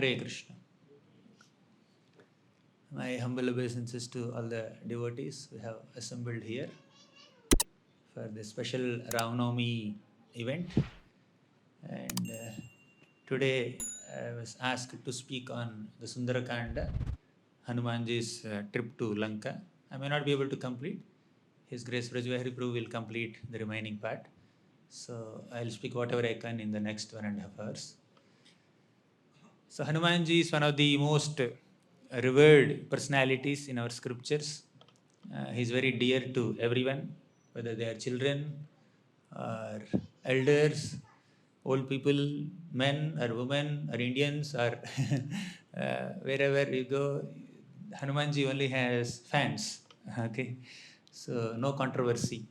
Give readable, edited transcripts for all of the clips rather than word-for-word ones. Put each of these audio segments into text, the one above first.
Hare Krishna. My humble obeisances to all the devotees we have assembled here for the special Ramnavami event. And today I was asked to speak on the Sundarakanda, Hanumanji's trip to Lanka. I may not be able to complete. His Grace Brajavahari Prabhu will complete the remaining part. So I'll speak whatever I can in the next 1.5 hours. So Hanumanji is one of the most revered personalities in our scriptures. He is very dear to everyone, whether they are children or elders, old people, men or women or Indians or wherever you go, Hanumanji only has fans. Okay, so no controversy.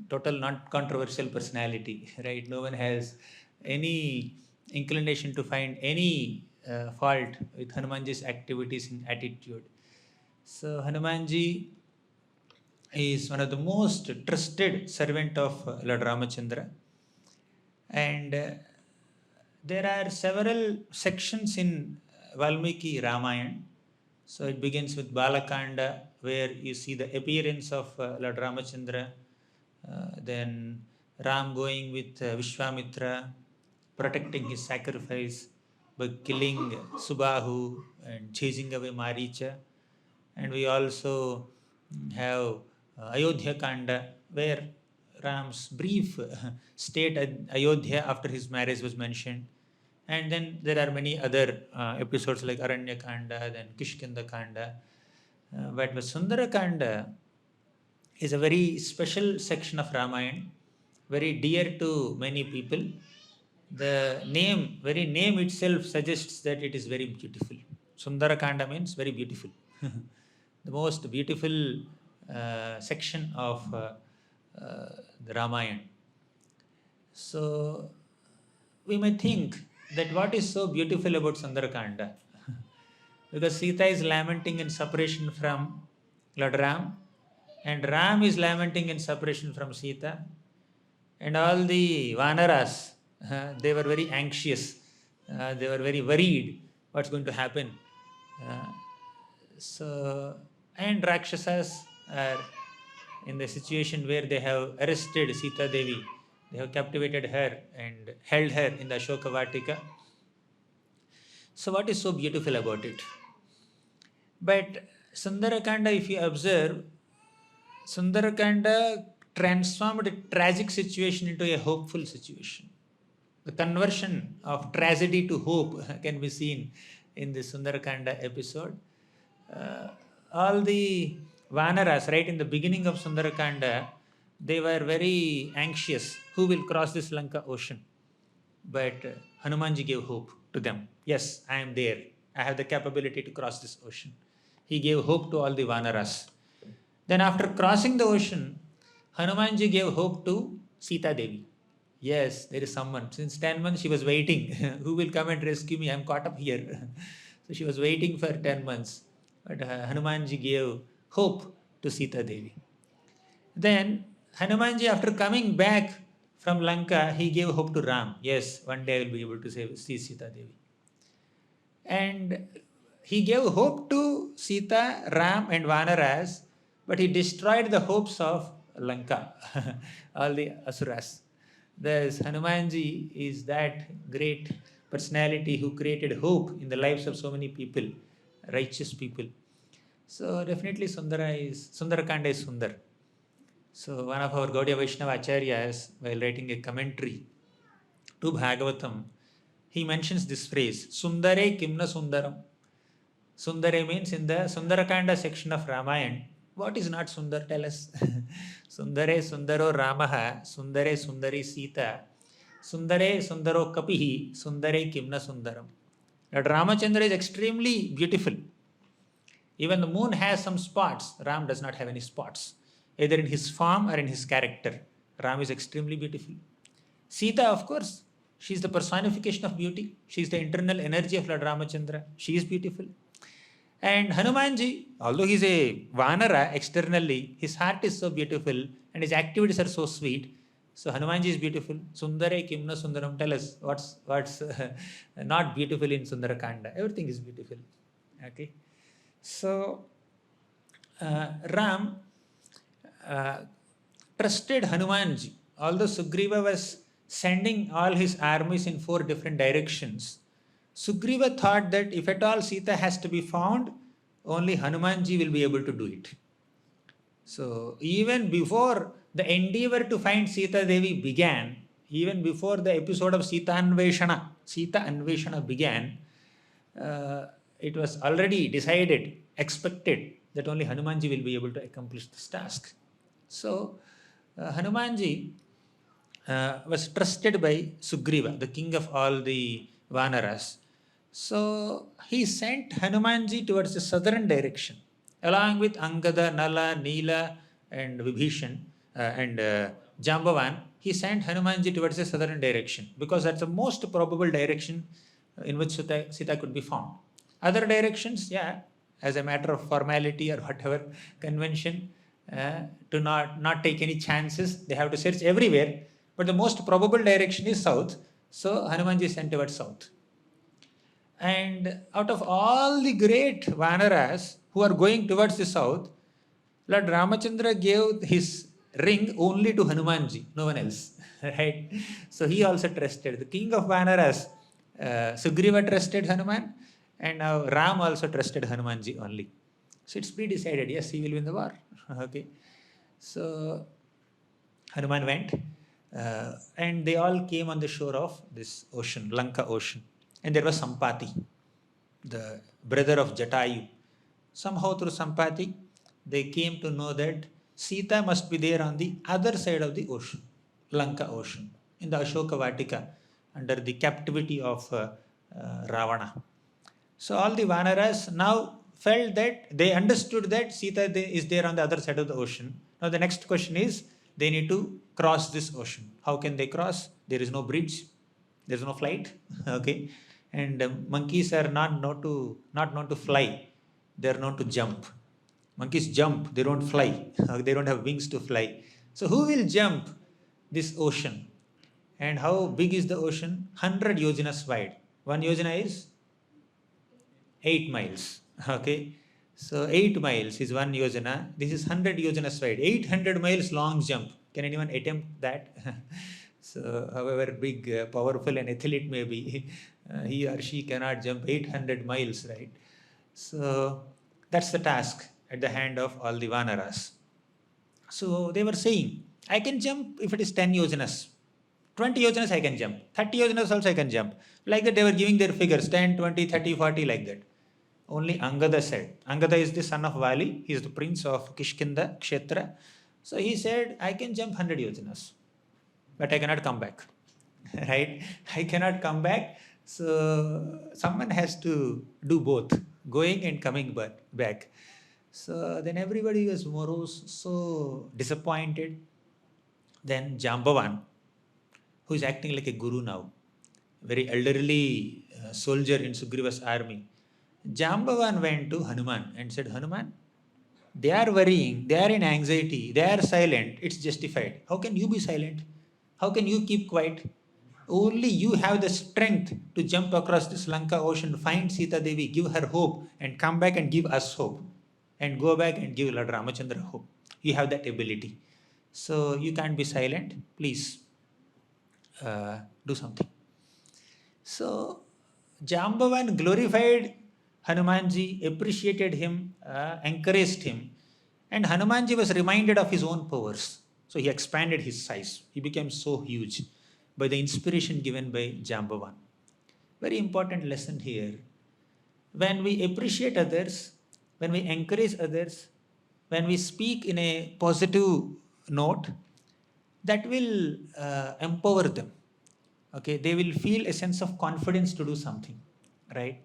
Total not controversial personality, right? No one has any inclination to find any fault with Hanumanji's activities and attitude. So Hanumanji is one of the most trusted servant of Lord Ramachandra, and there are several sections in Valmiki Ramayan. So it begins with Balakanda, where you see the appearance of Lord Ramachandra, then Ram going with Vishwamitra, protecting his sacrifice by killing Subahu and chasing away Maricha. And we also have Ayodhya Kanda, where Ram's brief stay at Ayodhya after his marriage was mentioned. And then there are many other episodes like Aranya Kanda, then Kishkinda Kanda. But Sundarakanda is a very special section of Ramayana, very dear to many people. The very name itself suggests that it is very beautiful. Sundarakanda means very beautiful. The most beautiful section of the Ramayana. So we may think that what is so beautiful about Sundarakanda? Because Sita is lamenting in separation from Lord Ram, and Ram is lamenting in separation from Sita, and all the Vanaras, they were very anxious, they were very worried what's going to happen. And Rakshasas are in the situation where they have arrested Sita Devi, they have captivated her and held her in the Ashoka Vatika. So what is so beautiful about it? But Sundarakanda, if you observe, Sundarakanda transformed a tragic situation into a hopeful situation. The conversion of tragedy to hope can be seen in the Sundarakanda episode. All the Vanaras, right in the beginning of Sundarakanda, they were very anxious. Who will cross this Lanka ocean? But Hanumanji gave hope to them. Yes, I am there. I have the capability to cross this ocean. He gave hope to all the Vanaras. Then after crossing the ocean, Hanumanji gave hope to Sita Devi. Yes, there is someone. Since 10 months she was waiting. Who will come and rescue me? I am caught up here. So she was waiting for 10 months. But Hanumanji gave hope to Sita Devi. Then Hanumanji, after coming back from Lanka, he gave hope to Ram. Yes, one day I will be able to see Sita Devi. And he gave hope to Sita, Ram and Vanaras, but he destroyed the hopes of Lanka, all the Asuras. Thus, Hanumanji is that great personality who created hope in the lives of so many people, righteous people. So definitely Sundarakanda is Sundar. So one of our Gaudiya Vaishnava Acharyas, while writing a commentary to Bhagavatam, he mentions this phrase, Sundare Kimna Sundaram. Sundare means in the Sundarakanda section of Ramayan. What is not Sundar? Tell us. Sundare Sundaro Ramaha, Sundare Sundari Sita, Sundare Sundaro Kapihi, Sundare Kimna Sundaram. Lord Ramachandra is extremely beautiful. Even the moon has some spots. Ram does not have any spots, either in his form or in his character. Ram is extremely beautiful. Sita, of course, she is the personification of beauty. She is the internal energy of Lord Ramachandra. She is beautiful. And Hanumanji, although he is a Vanara externally, his heart is so beautiful and his activities are so sweet. So Hanumanji is beautiful. Sundare Kimna Sundaram. Tell us what's not beautiful in Sundarakanda. Everything is beautiful. Okay. So Ram uh, trusted Hanumanji. Although Sugriva was sending all his armies in 4 different directions, Sugriva thought that if at all Sita has to be found, only Hanumanji will be able to do it. So even before the endeavor to find Sita Devi began, even before the episode of Sita Anveshana began, it was already decided, expected that only Hanumanji will be able to accomplish this task. So Hanumanji was trusted by Sugriva, the king of all the Vanaras. So he sent Hanumanji towards the southern direction, along with Angada, Nala, Neela, and Vibhishan and Jambavan. He sent Hanumanji towards the southern direction because that's the most probable direction in which Sita could be found. Other directions, yeah, as a matter of formality or whatever convention, to not take any chances, they have to search everywhere. But the most probable direction is south, so Hanumanji is sent towards south. And out of all the great Vanaras who are going towards the south, Lord Ramachandra gave his ring only to Hanumanji, no one else. Right? So he also trusted. The king of Vanaras, Sugriva trusted Hanuman, and now Ram also trusted Hanumanji only. So it's pre-decided, yes, he will win the war. Okay. So Hanuman went, and they all came on the shore of this ocean, Lanka ocean. And there was Sampati, the brother of Jatayu. Somehow through Sampati, they came to know that Sita must be there on the other side of the ocean, Lanka ocean, in the Ashoka Vatika, under the captivity of Ravana. So all the Vanaras now felt that, they understood that Sita is there on the other side of the ocean. Now the next question is, they need to cross this ocean. How can they cross? There is no bridge, there is no flight. Okay. And monkeys are not known to fly. They are known to jump. Monkeys jump, they don't fly. They don't have wings to fly. So who will jump this ocean? And how big is the ocean? 100 yojanas wide. 1 yojana is 8 miles. Okay. So 8 miles is 1 yojana. This is 100 yojanas wide. 800 miles long jump. Can anyone attempt that? So however big, powerful an athlete may be, he or she cannot jump 800 miles, right? So that's the task at the hand of all the Vanaras. So they were saying, I can jump if it is 10 yojanas. 20 yojanas I can jump. 30 yojanas also I can jump. Like that they were giving their figures, 10, 20, 30, 40, like that. Only Angada said. Angada is the son of Vali. He is the prince of Kishkinda, Kshetra. So he said, I can jump 100 yojanas, but I cannot come back. Right? I cannot come back. So someone has to do both, going and coming back. So then everybody was morose, so disappointed. Then Jambavan, who is acting like a guru now, very elderly soldier in Sugriva's army. Jambavan went to Hanuman and said, Hanuman, they are worrying, they are in anxiety, they are silent, it's justified. How can you be silent? How can you keep quiet? Only you have the strength to jump across this Lanka ocean, find Sita Devi, give her hope, and come back and give us hope. And go back and give Lord Ramachandra hope. You have that ability. So you can't be silent. Please do something. So Jambavan glorified Hanumanji, appreciated him, encouraged him. And Hanumanji was reminded of his own powers. So he expanded his size. He became so huge by the inspiration given by Jambavan. Very important lesson here. When we appreciate others, when we encourage others, when we speak in a positive note, that will empower them. Okay, they will feel a sense of confidence to do something, right?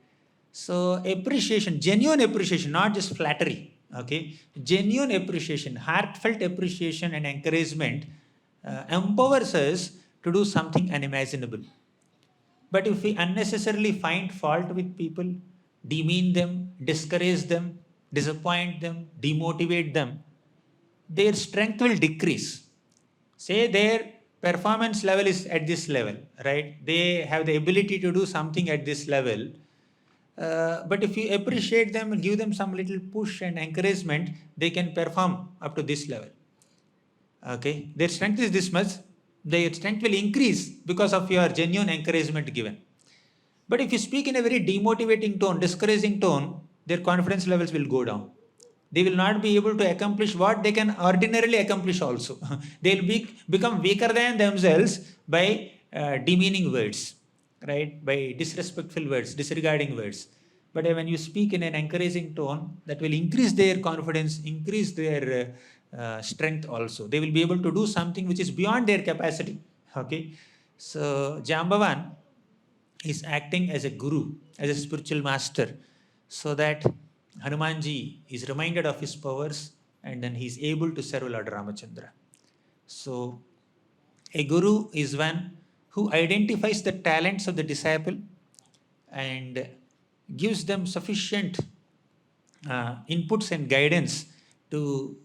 So appreciation, genuine appreciation, not just flattery. Okay, genuine appreciation, heartfelt appreciation and encouragement empowers us to do something unimaginable. But if we unnecessarily find fault with people, demean them, discourage them, disappoint them, demotivate them, their strength will decrease. Say their performance level is at this level, right? They have the ability to do something at this level. But if you appreciate them and give them some little push and encouragement, they can perform up to this level. Okay, their strength is this much, their strength will increase because of your genuine encouragement given. But if you speak in a very demotivating tone, discouraging tone, their confidence levels will go down. They will not be able to accomplish what they can ordinarily accomplish also. They will become weaker than themselves by demeaning words, right? By disrespectful words, disregarding words. But when you speak in an encouraging tone, that will increase their confidence, increase their strength also. They will be able to do something which is beyond their capacity. Okay, so Jambavan is acting as a guru, as a spiritual master, so that Hanumanji is reminded of his powers and then he is able to serve Lord Ramachandra. So, a guru is one who identifies the talents of the disciple and gives them sufficient inputs and guidance to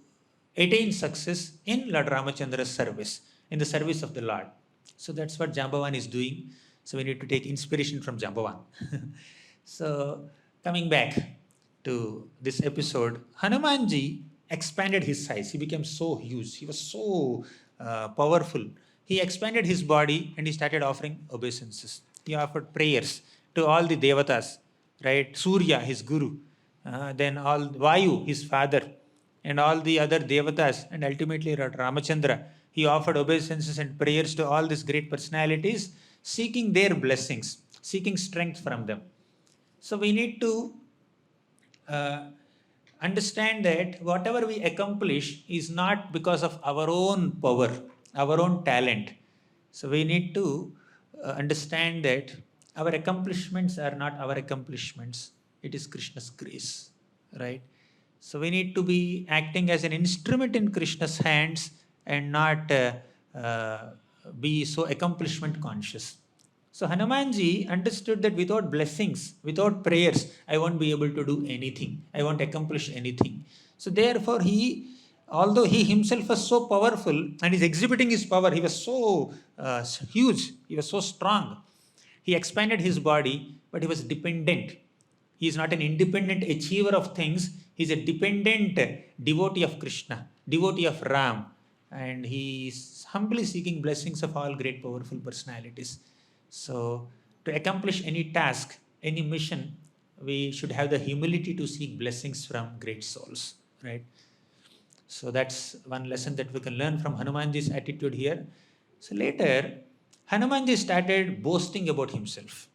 attain success in Lord Ramachandra's service, in the service of the Lord. So that's what Jambavan is doing. So we need to take inspiration from Jambavan. So coming back to this episode, Hanumanji expanded his size. He became so huge. He was so powerful. He expanded his body and he started offering obeisances. He offered prayers to all the devatas, right? Surya, his guru, then all Vayu, his father, and all the other devatas, and ultimately Ramachandra. He offered obeisances and prayers to all these great personalities, seeking their blessings, seeking strength from them. So we need to understand that whatever we accomplish is not because of our own power, our own talent. So we need to understand that our accomplishments are not our accomplishments. It is Krishna's grace, right? So we need to be acting as an instrument in Krishna's hands and not be so accomplishment conscious. So Hanumanji understood that without blessings, without prayers, I won't be able to do anything. I won't accomplish anything. So therefore although he himself was so powerful and is exhibiting his power, he was so huge, he was so strong. He expanded his body, but he was dependent. He is not an independent achiever of things. He is a dependent devotee of Krishna, devotee of Ram. And he is humbly seeking blessings of all great powerful personalities. So to accomplish any task, any mission, we should have the humility to seek blessings from great souls, right? So that's one lesson that we can learn from Hanumanji's attitude here. So later, Hanumanji started boasting about himself.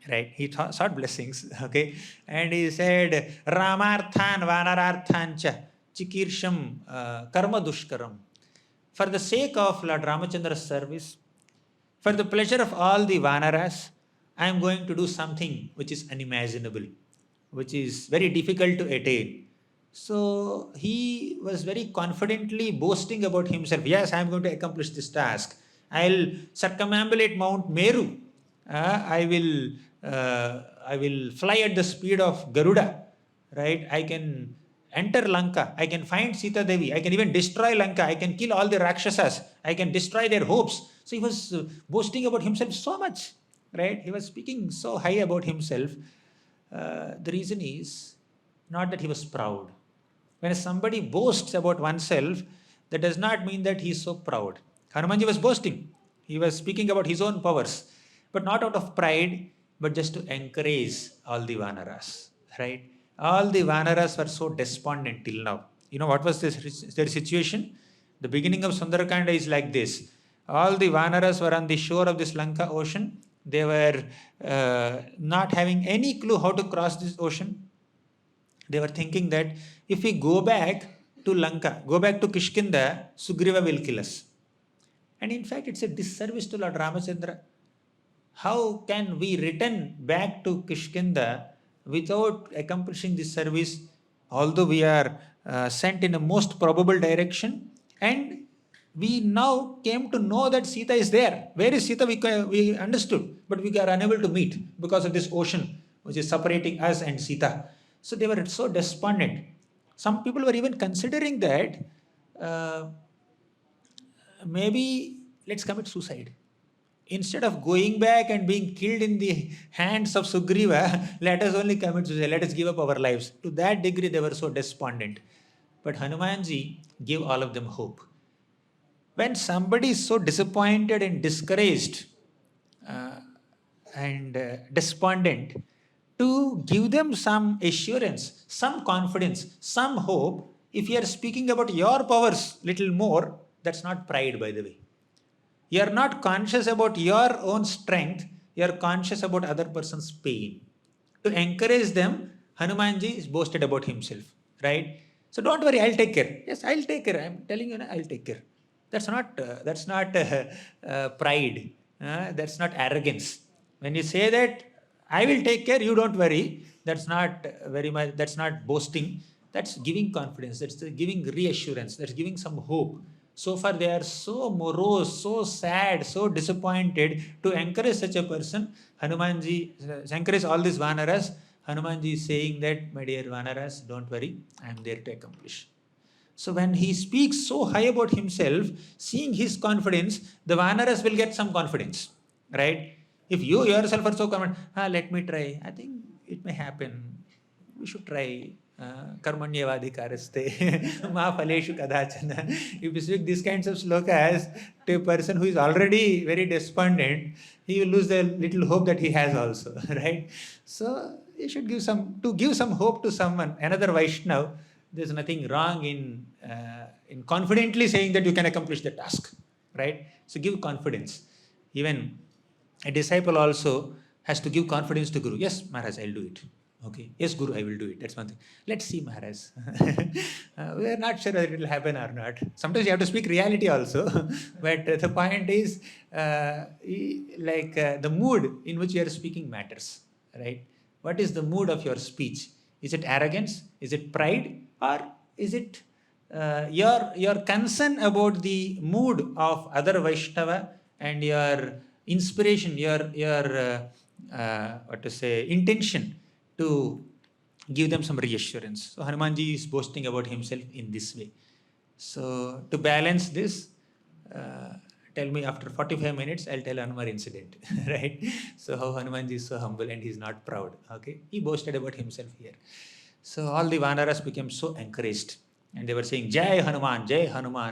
Right? He sought blessings, okay? And he said, Ramarthan Vanararthancha Chikirsham Karma Dushkaram. For the sake of Lord Ramachandra's service, for the pleasure of all the Vanaras, I am going to do something which is unimaginable, which is very difficult to attain. So he was very confidently boasting about himself. Yes, I am going to accomplish this task. I'll circumambulate Mount Meru. I will fly at the speed of Garuda, right? I can enter Lanka. I can find Sita Devi. I can even destroy Lanka. I can kill all the Rakshasas. I can destroy their hopes. So he was boasting about himself so much, right? He was speaking so high about himself. The reason is not that he was proud. When somebody boasts about oneself, that does not mean that he is so proud. Hanumanji was boasting. He was speaking about his own powers, but not out of pride, but just to encourage all the Vanaras, right? All the Vanaras were so despondent till now. You know what was their situation? The beginning of Sundarakanda is like this. All the Vanaras were on the shore of this Lanka ocean. They were not having any clue how to cross this ocean. They were thinking that if we go back to Lanka, go back to Kishkinda, Sugriva will kill us. And in fact, it's a disservice to Lord Ramachandra. How can we return back to Kishkinda without accomplishing this service, although we are sent in a most probable direction? And we now came to know that Sita is there. Where is Sita? We understood, but we are unable to meet because of this ocean which is separating us and Sita. So they were so despondent. Some people were even considering that maybe let's commit suicide. Instead of going back and being killed in the hands of Sugriva, let us only commit suicide, let us give up our lives. To that degree, they were so despondent. But Hanumanji gave all of them hope. When somebody is so disappointed and discouraged uh, and despondent, to give them some assurance, some confidence, some hope, if you are speaking about your powers little more, that's not pride, by the way. You are not conscious about your own strength, you are conscious about other person's pain. To encourage them, Hanumanji is boasted about himself, right? So don't worry, I'll take care. Yes, I'll take care. I'm telling you, I'll take care. That's not pride. That's not arrogance. When you say that I will take care, you don't worry. That's not very much. That's not boasting. That's giving confidence. That's giving reassurance. That's giving some hope. So far, they are so morose, so sad, so disappointed. To encourage such a person, Hanumanji, encourage all these Vanaras. Hanumanji is saying that, my dear Vanaras, don't worry, I am there to accomplish. So when he speaks so high about himself, seeing his confidence, the Vanaras will get some confidence, right? If you yourself are so confident, let me try. I think it may happen. We should try. Karmanyavadhikaraste ma phaleshu kadachana. If you speak these kinds of slokas to a person who is already very despondent, he will lose the little hope that he has also, right? So you should give some hope to someone, another Vaishnav. There's nothing wrong in confidently saying that you can accomplish the task, right? So give confidence. Even a disciple also has to give confidence to Guru. Yes, Maharaj, I'll do it. Okay. Yes, Guru, I will do it. That's one thing. Let's see, Maharaj. We are not sure whether it will happen or not. Sometimes you have to speak reality also. But the point is, the mood in which you are speaking matters, right? What is the mood of your speech? Is it arrogance? Is it pride? Or is it your concern about the mood of other Vaishnava and your inspiration, your intention to give them some reassurance? So Hanumanji is boasting about himself in this way. So to balance this, tell me after 45 minutes, I'll tell Hanuman incident, right? So how Hanumanji is so humble and he's not proud, okay? He boasted about himself here. So all the Vanaras became so encouraged and they were saying, Jai Hanuman,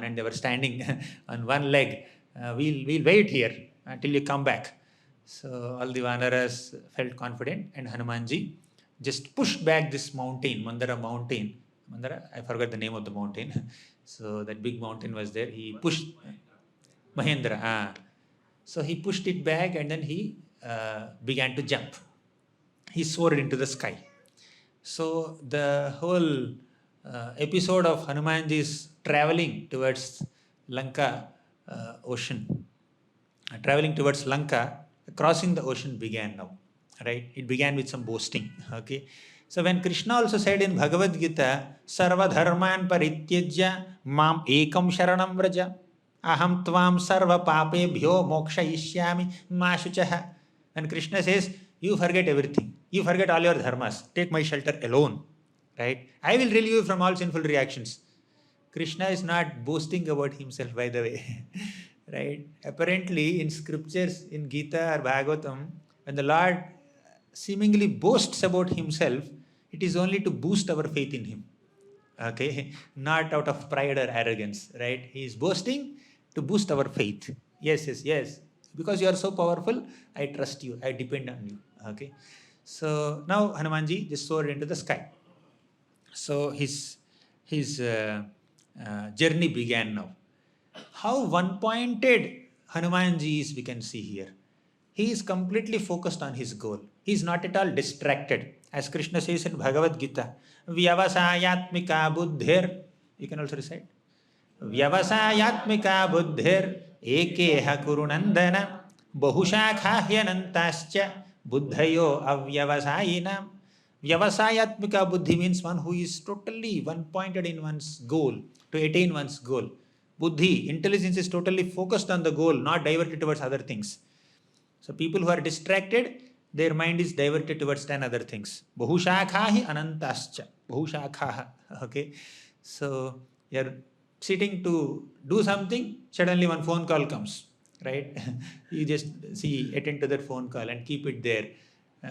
and they were standing on one leg. We'll wait here until you come back. So all the Vanaras felt confident and Hanumanji just pushed back this mountain, Mandara mountain. Mandara, I forgot the name of the mountain. So that big mountain was there. He pushed Mahendra. So he pushed it back and then he began to jump. He soared into the sky. So the whole episode of Hanumanji's traveling towards Lanka ocean, traveling towards Lanka, crossing the ocean began now, right? It began with some boasting, okay? So when Krishna also said in Bhagavad Gita, Sarva dharman parityajya mam ekam sharanam vraja aham tvam sarva papebhyo mokshayishyami ma shuchaha. And Krishna says, you forget everything. You forget all your dharmas. Take my shelter alone, right? I will relieve you from all sinful reactions. Krishna is not boasting about himself, by the way. Right? Apparently, in scriptures, in Gita or Bhagavatam, when the Lord seemingly boasts about himself, it is only to boost our faith in him. Okay? Not out of pride or arrogance, right? He is boasting to boost our faith. Yes. Because you are so powerful, I trust you, I depend on you. Okay? So now Hanumanji just soared into the sky. So his journey began now. How one-pointed Hanumanji is, we can see here. He is completely focused on his goal. He is not at all distracted. As Krishna says in Bhagavad Gita, Vyavasayatmika buddhir. You can also recite. Vyavasayatmika buddhir ekeha kurunandana bahushakahyanantascha buddhayo avyavasayinam. Vyavasayatmika buddhi means one who is totally one-pointed in one's goal, to attain one's goal. Buddhi, intelligence is totally focused on the goal, not diverted towards other things. So people who are distracted, their mind is diverted towards 10 other things. Bahushakhahi anantascha. Bahushakhaha. Okay. So you're sitting to do something, suddenly one phone call comes. right? You just attend to that phone call and keep it there,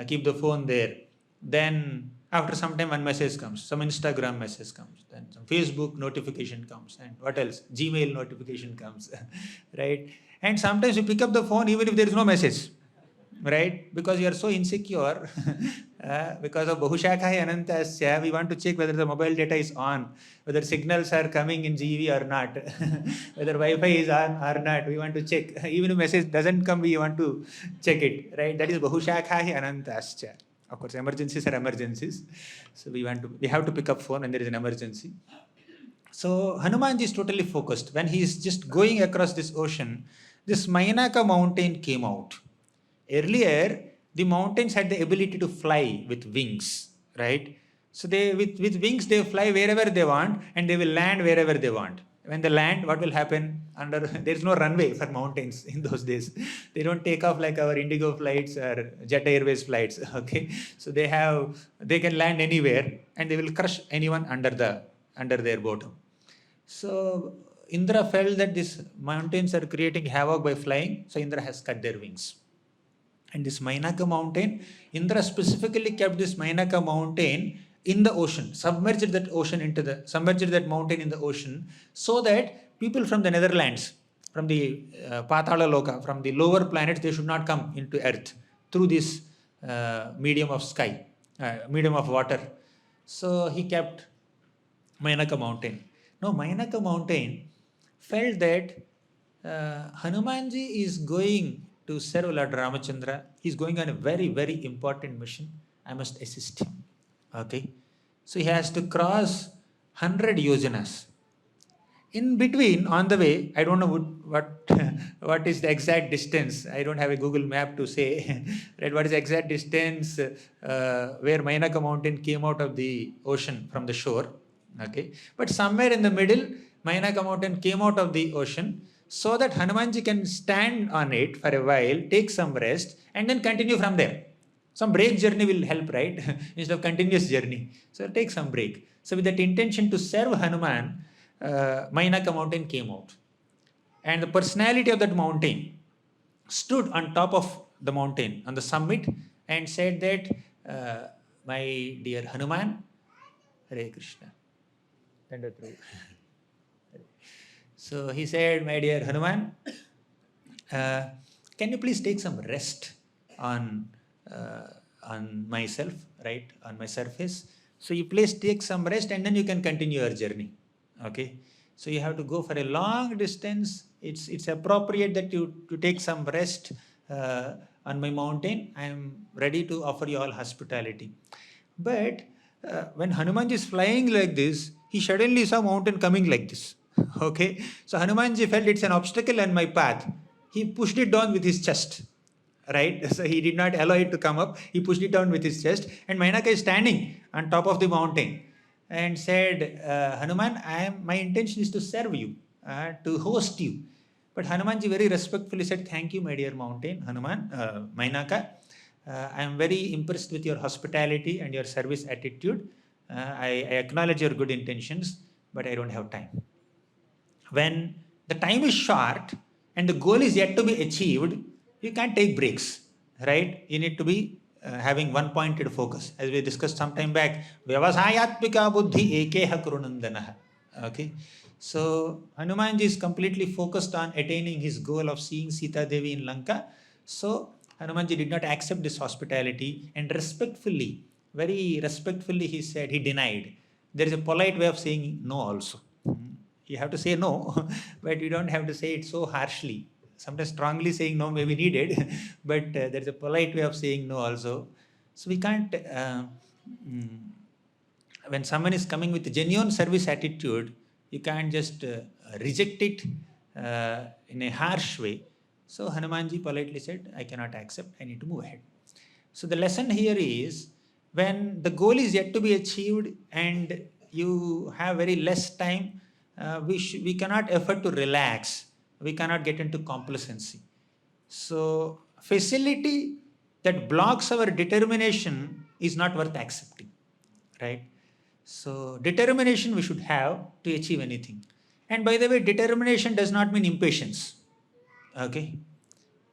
keep the phone there. Then after some time, one message comes, some Instagram message comes, then some Facebook notification comes, and what else? Gmail notification comes, right? And sometimes you pick up the phone even if there is no message, right? Because you are so insecure, because of Bahushakha Anantasya, we want to check whether the mobile data is on, whether signals are coming in GEV or not, whether Wi-Fi is on or not. We want to check. Even if message doesn't come, we want to check it, right? That is Bahushakha Anantasya. Of course, emergencies are emergencies. So we have to pick up phone when there is an emergency. So Hanumanji is totally focused. When he is just going across this ocean, this Mainaka mountain came out. Earlier, the mountains had the ability to fly with wings, right? So they with wings they fly wherever they want and they will land wherever they want. When they land, what will happen? There is no runway for mountains in those days. They don't take off like our Indigo flights or Jet Airways flights. Okay, so they can land anywhere and they will crush anyone under their bottom. So Indra felt that these mountains are creating havoc by flying, so Indra has cut their wings. And this Mainaka mountain, Indra specifically kept this Mainaka mountain in the ocean, submerged that mountain in the ocean, so that people from the Netherlands, from the Patala Loka, from the lower planets, they should not come into Earth through this medium of water. So he kept Mainaka mountain. Now Mainaka mountain felt that Hanumanji is going to serve Lord Ramachandra. He is going on a very, very important mission. I must assist him. Okay. So he has to cross 100 yojanas. In between, on the way, I don't know what is the exact distance. I don't have a Google map to say, right? What is the exact distance where Mainaka mountain came out of the ocean from the shore? Okay, but somewhere in the middle, Mainaka mountain came out of the ocean, so that Hanumanji can stand on it for a while, take some rest, and then continue from there. Some break journey will help, right? Instead of continuous journey. So take some break. So with that intention to serve Hanuman, Mainaka mountain came out. And the personality of that mountain stood on top of the mountain, on the summit, and said that, my dear Hanuman, Hare Krishna. So he said, my dear Hanuman, can you please take some rest on myself, right, on my surface? So you please take some rest and then you can continue your journey. Okay. So you have to go for a long distance. It's appropriate that you take some rest on my mountain. I am ready to offer you all hospitality. But when Hanumanji is flying like this, he suddenly saw mountain coming like this. Okay, so Hanumanji felt it's an obstacle on my path. He pushed it down with his chest, right? So he did not allow it to come up. He pushed it down with his chest, and Mainaka is standing on top of the mountain and said, Hanuman, my intention is to serve you, to host you. But Hanumanji very respectfully said, thank you, my dear mountain, Hanuman, Mainaka. I am very impressed with your hospitality and your service attitude. I acknowledge your good intentions, but I don't have time. When the time is short and the goal is yet to be achieved, you can't take breaks, right? You need to be having one-pointed focus. As we discussed some time back, Vyavasayatmika buddhi ekeha kurunandanaha. Okay, so Hanumanji is completely focused on attaining his goal of seeing Sita Devi in Lanka. So Hanumanji did not accept this hospitality and respectfully, very respectfully, he denied. There is a polite way of saying no also. You have to say no, but you don't have to say it so harshly. Sometimes strongly saying no may be needed, but there's a polite way of saying no also. So we can't, when someone is coming with a genuine service attitude, you can't just reject it in a harsh way. So Hanumanji politely said, I cannot accept, I need to move ahead. So the lesson here is, when the goal is yet to be achieved and you have very less time, we cannot afford to relax. We cannot get into complacency. So facility that blocks our determination is not worth accepting, right? So determination we should have to achieve anything. And by the way, determination does not mean impatience. Okay?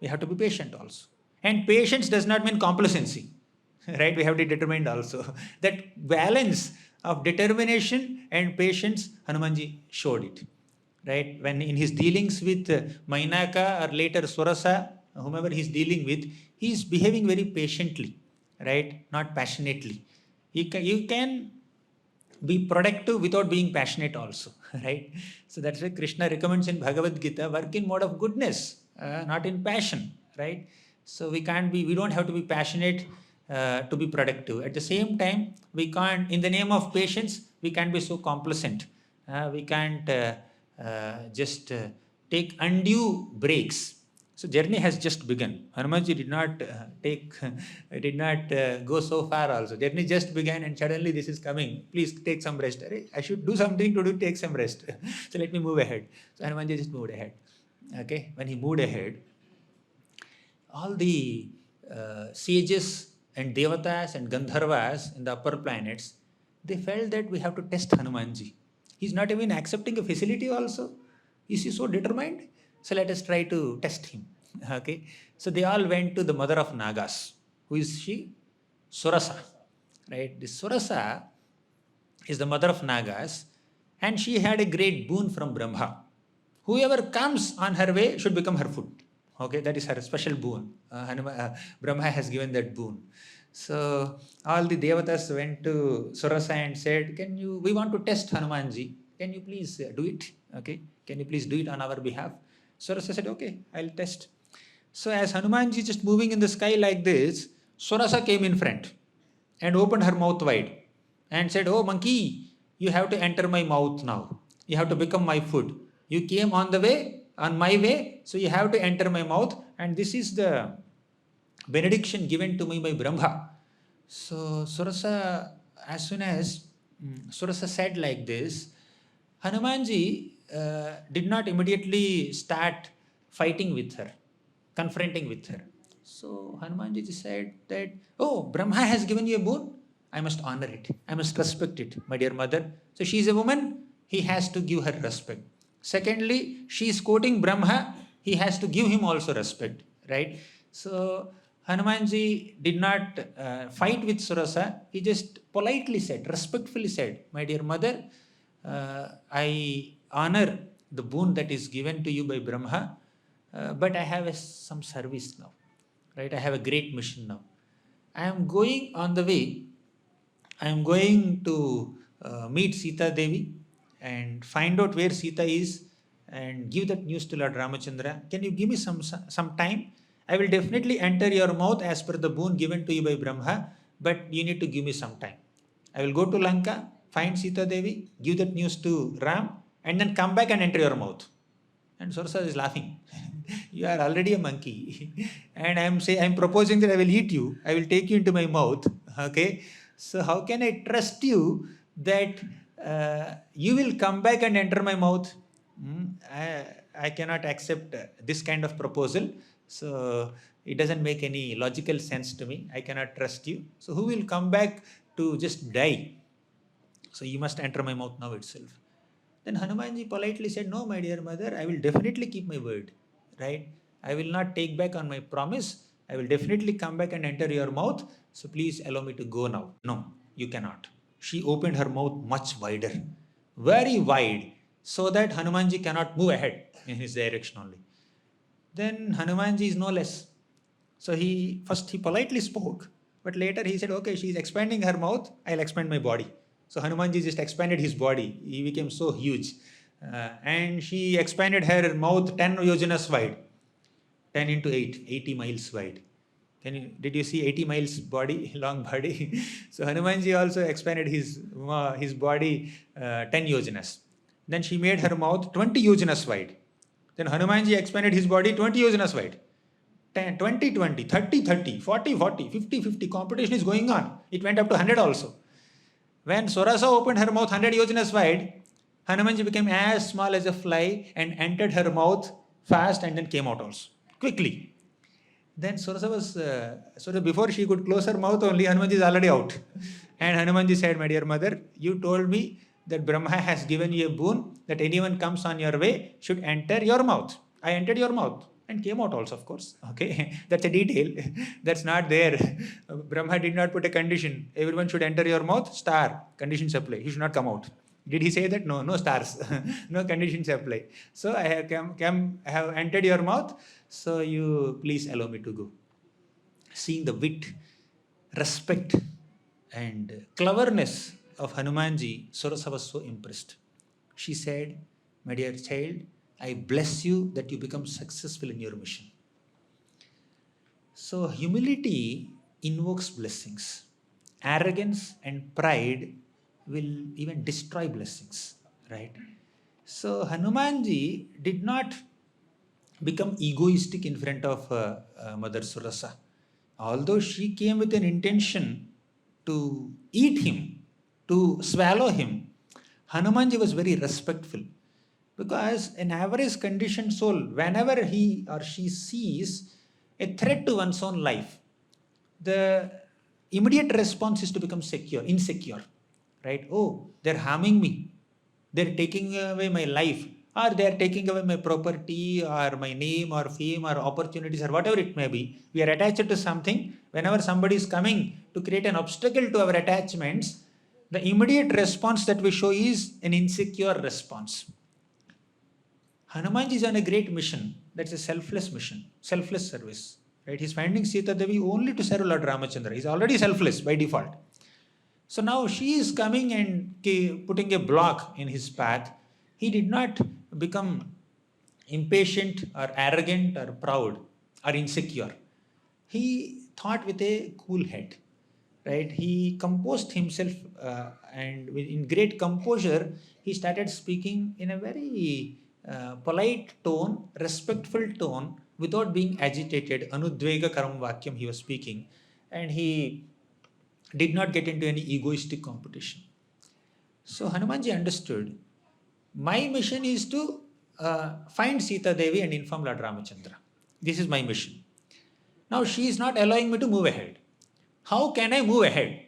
We have to be patient also. And patience does not mean complacency. Right? We have to determine also. That balance of determination and patience, Hanumanji showed it. Right? When in his dealings with Mainaka or later Surasa, whomever he's dealing with, he's behaving very patiently, right? Not passionately. You can be productive without being passionate also, right? So that's why Krishna recommends in Bhagavad Gita, work in mode of goodness, not in passion, right? So we don't have to be passionate to be productive. At the same time, we can't, in the name of patience, we can't be so complacent. We can't just take undue breaks. So journey has just begun. Hanumanji did not did not go so far also. Journey just began and suddenly this is coming. Please take some rest. I should do something to do, take some rest. So let me move ahead. So Hanumanji just moved ahead. Okay, when he moved ahead, all the sages and devatas and gandharvas in the upper planets, they felt that we have to test Hanumanji. He's not even accepting a facility also. Is he so determined? So let us try to test him. Okay. So they all went to the mother of Nagas. Who is she? Surasa. Right. This Surasa is the mother of Nagas, and she had a great boon from Brahma. Whoever comes on her way should become her food. Okay, that is her special boon. Brahma has given that boon. So all the devatas went to Surasa and said, we want to test Hanumanji. Can you please do it? Okay, can you please do it on our behalf? Surasa said, okay, I'll test. So as Hanumanji just moving in the sky like this, Surasa came in front and opened her mouth wide and said, oh monkey, you have to enter my mouth now. You have to become my food. You came on my way, so you have to enter my mouth, and this is the benediction given to me by Brahma. So Surasa, as soon as Surasa said like this, Hanumanji did not immediately start fighting with her, confronting with her. So Hanumanji just said that, oh, Brahma has given you a boon, I must honor it, I must respect it, my dear mother. So she is a woman, he has to give her respect. Secondly, she is quoting Brahma, he has to give him also respect, right? So Hanumanji did not fight with Surasa, he just politely said, respectfully said, my dear mother, I honor the boon that is given to you by Brahma, but I have some service now, right? I have a great mission now. I am going on the way, I am going to meet Sita Devi and find out where Sita is and give that news to Lord Ramachandra. Can you give me some time? I will definitely enter your mouth as per the boon given to you by Brahma, but you need to give me some time. I will go to Lanka, find Sita Devi, give that news to Ram, and then come back and enter your mouth. And Surasa is laughing. You are already a monkey. And I'm proposing that I will eat you. I will take you into my mouth. Okay. So how can I trust you that you will come back and enter my mouth? I cannot accept this kind of proposal. So it doesn't make any logical sense to me. I cannot trust you. So who will come back to just die? So you must enter my mouth now itself. Then Hanumanji politely said, no, my dear mother, I will definitely keep my word. Right? I will not take back on my promise. I will definitely come back and enter your mouth. So please allow me to go now. No, you cannot. She opened her mouth much wider, very wide, so that Hanumanji cannot move ahead in his direction only. Then Hanumanji is no less. So he politely spoke, but later he said, okay, she is expanding her mouth, I'll expand my body. So Hanumanji just expanded his body. He became so huge. And she expanded her mouth 10 yojanas wide. 10 into 8, 80 miles wide. Did you see 80 miles body, long body? So Hanumanji also expanded his body 10 yojanas. Then she made her mouth 20 yojanas wide. Then Hanumanji expanded his body 20 yojanas wide. 10, 20, 20, 30, 30, 40, 40, 50, 50. Competition is going on. It went up to 100 also. When Surasa opened her mouth 100 yojanas wide, Hanumanji became as small as a fly and entered her mouth fast and then came out also, quickly. Then Surasa before she could close her mouth only, Hanumanji is already out. And Hanumanji said, my dear mother, you told me that Brahma has given you a boon that anyone comes on your way should enter your mouth. I entered your mouth. and came out also, of course. Okay, that's a detail. That's not there. Brahma did not put a condition. Everyone should enter your mouth, star, conditions apply. He should not come out. Did he say that? No, no stars, no conditions apply. So I have I have entered your mouth, so you please allow me to go. Seeing the wit, respect, and cleverness of Hanumanji, Surasa was so impressed. She said, "My dear child, I bless you that you become successful in your mission." So humility invokes blessings. Arrogance and pride will even destroy blessings, right? So Hanumanji did not become egoistic in front of Mother Surasa. Although she came with an intention to eat him, to swallow him, Hanumanji was very respectful. Because an average conditioned soul, whenever he or she sees a threat to one's own life, the immediate response is to become insecure, right? Oh, they're harming me. They're taking away my life, or they're taking away my property, or my name, or fame, or opportunities, or whatever it may be. We are attached to something. Whenever somebody is coming to create an obstacle to our attachments, the immediate response that we show is an insecure response. Hanumanji is on a great mission. That's a selfless mission, selfless service. Right? He's finding Sita Devi only to serve Lord Ramachandra. He's already selfless by default. So now she is coming and putting a block in his path. He did not become impatient or arrogant or proud or insecure. He thought with a cool head. Right? He composed himself and in great composure, he started speaking in a very polite tone, respectful tone, without being agitated. Anudvega karam vakyam he was speaking, and he did not get into any egoistic competition. So Hanumanji understood, my mission is to find Sita Devi and inform Lord Ramachandra. This is my mission. Now she is not allowing me to move ahead. How can I move ahead?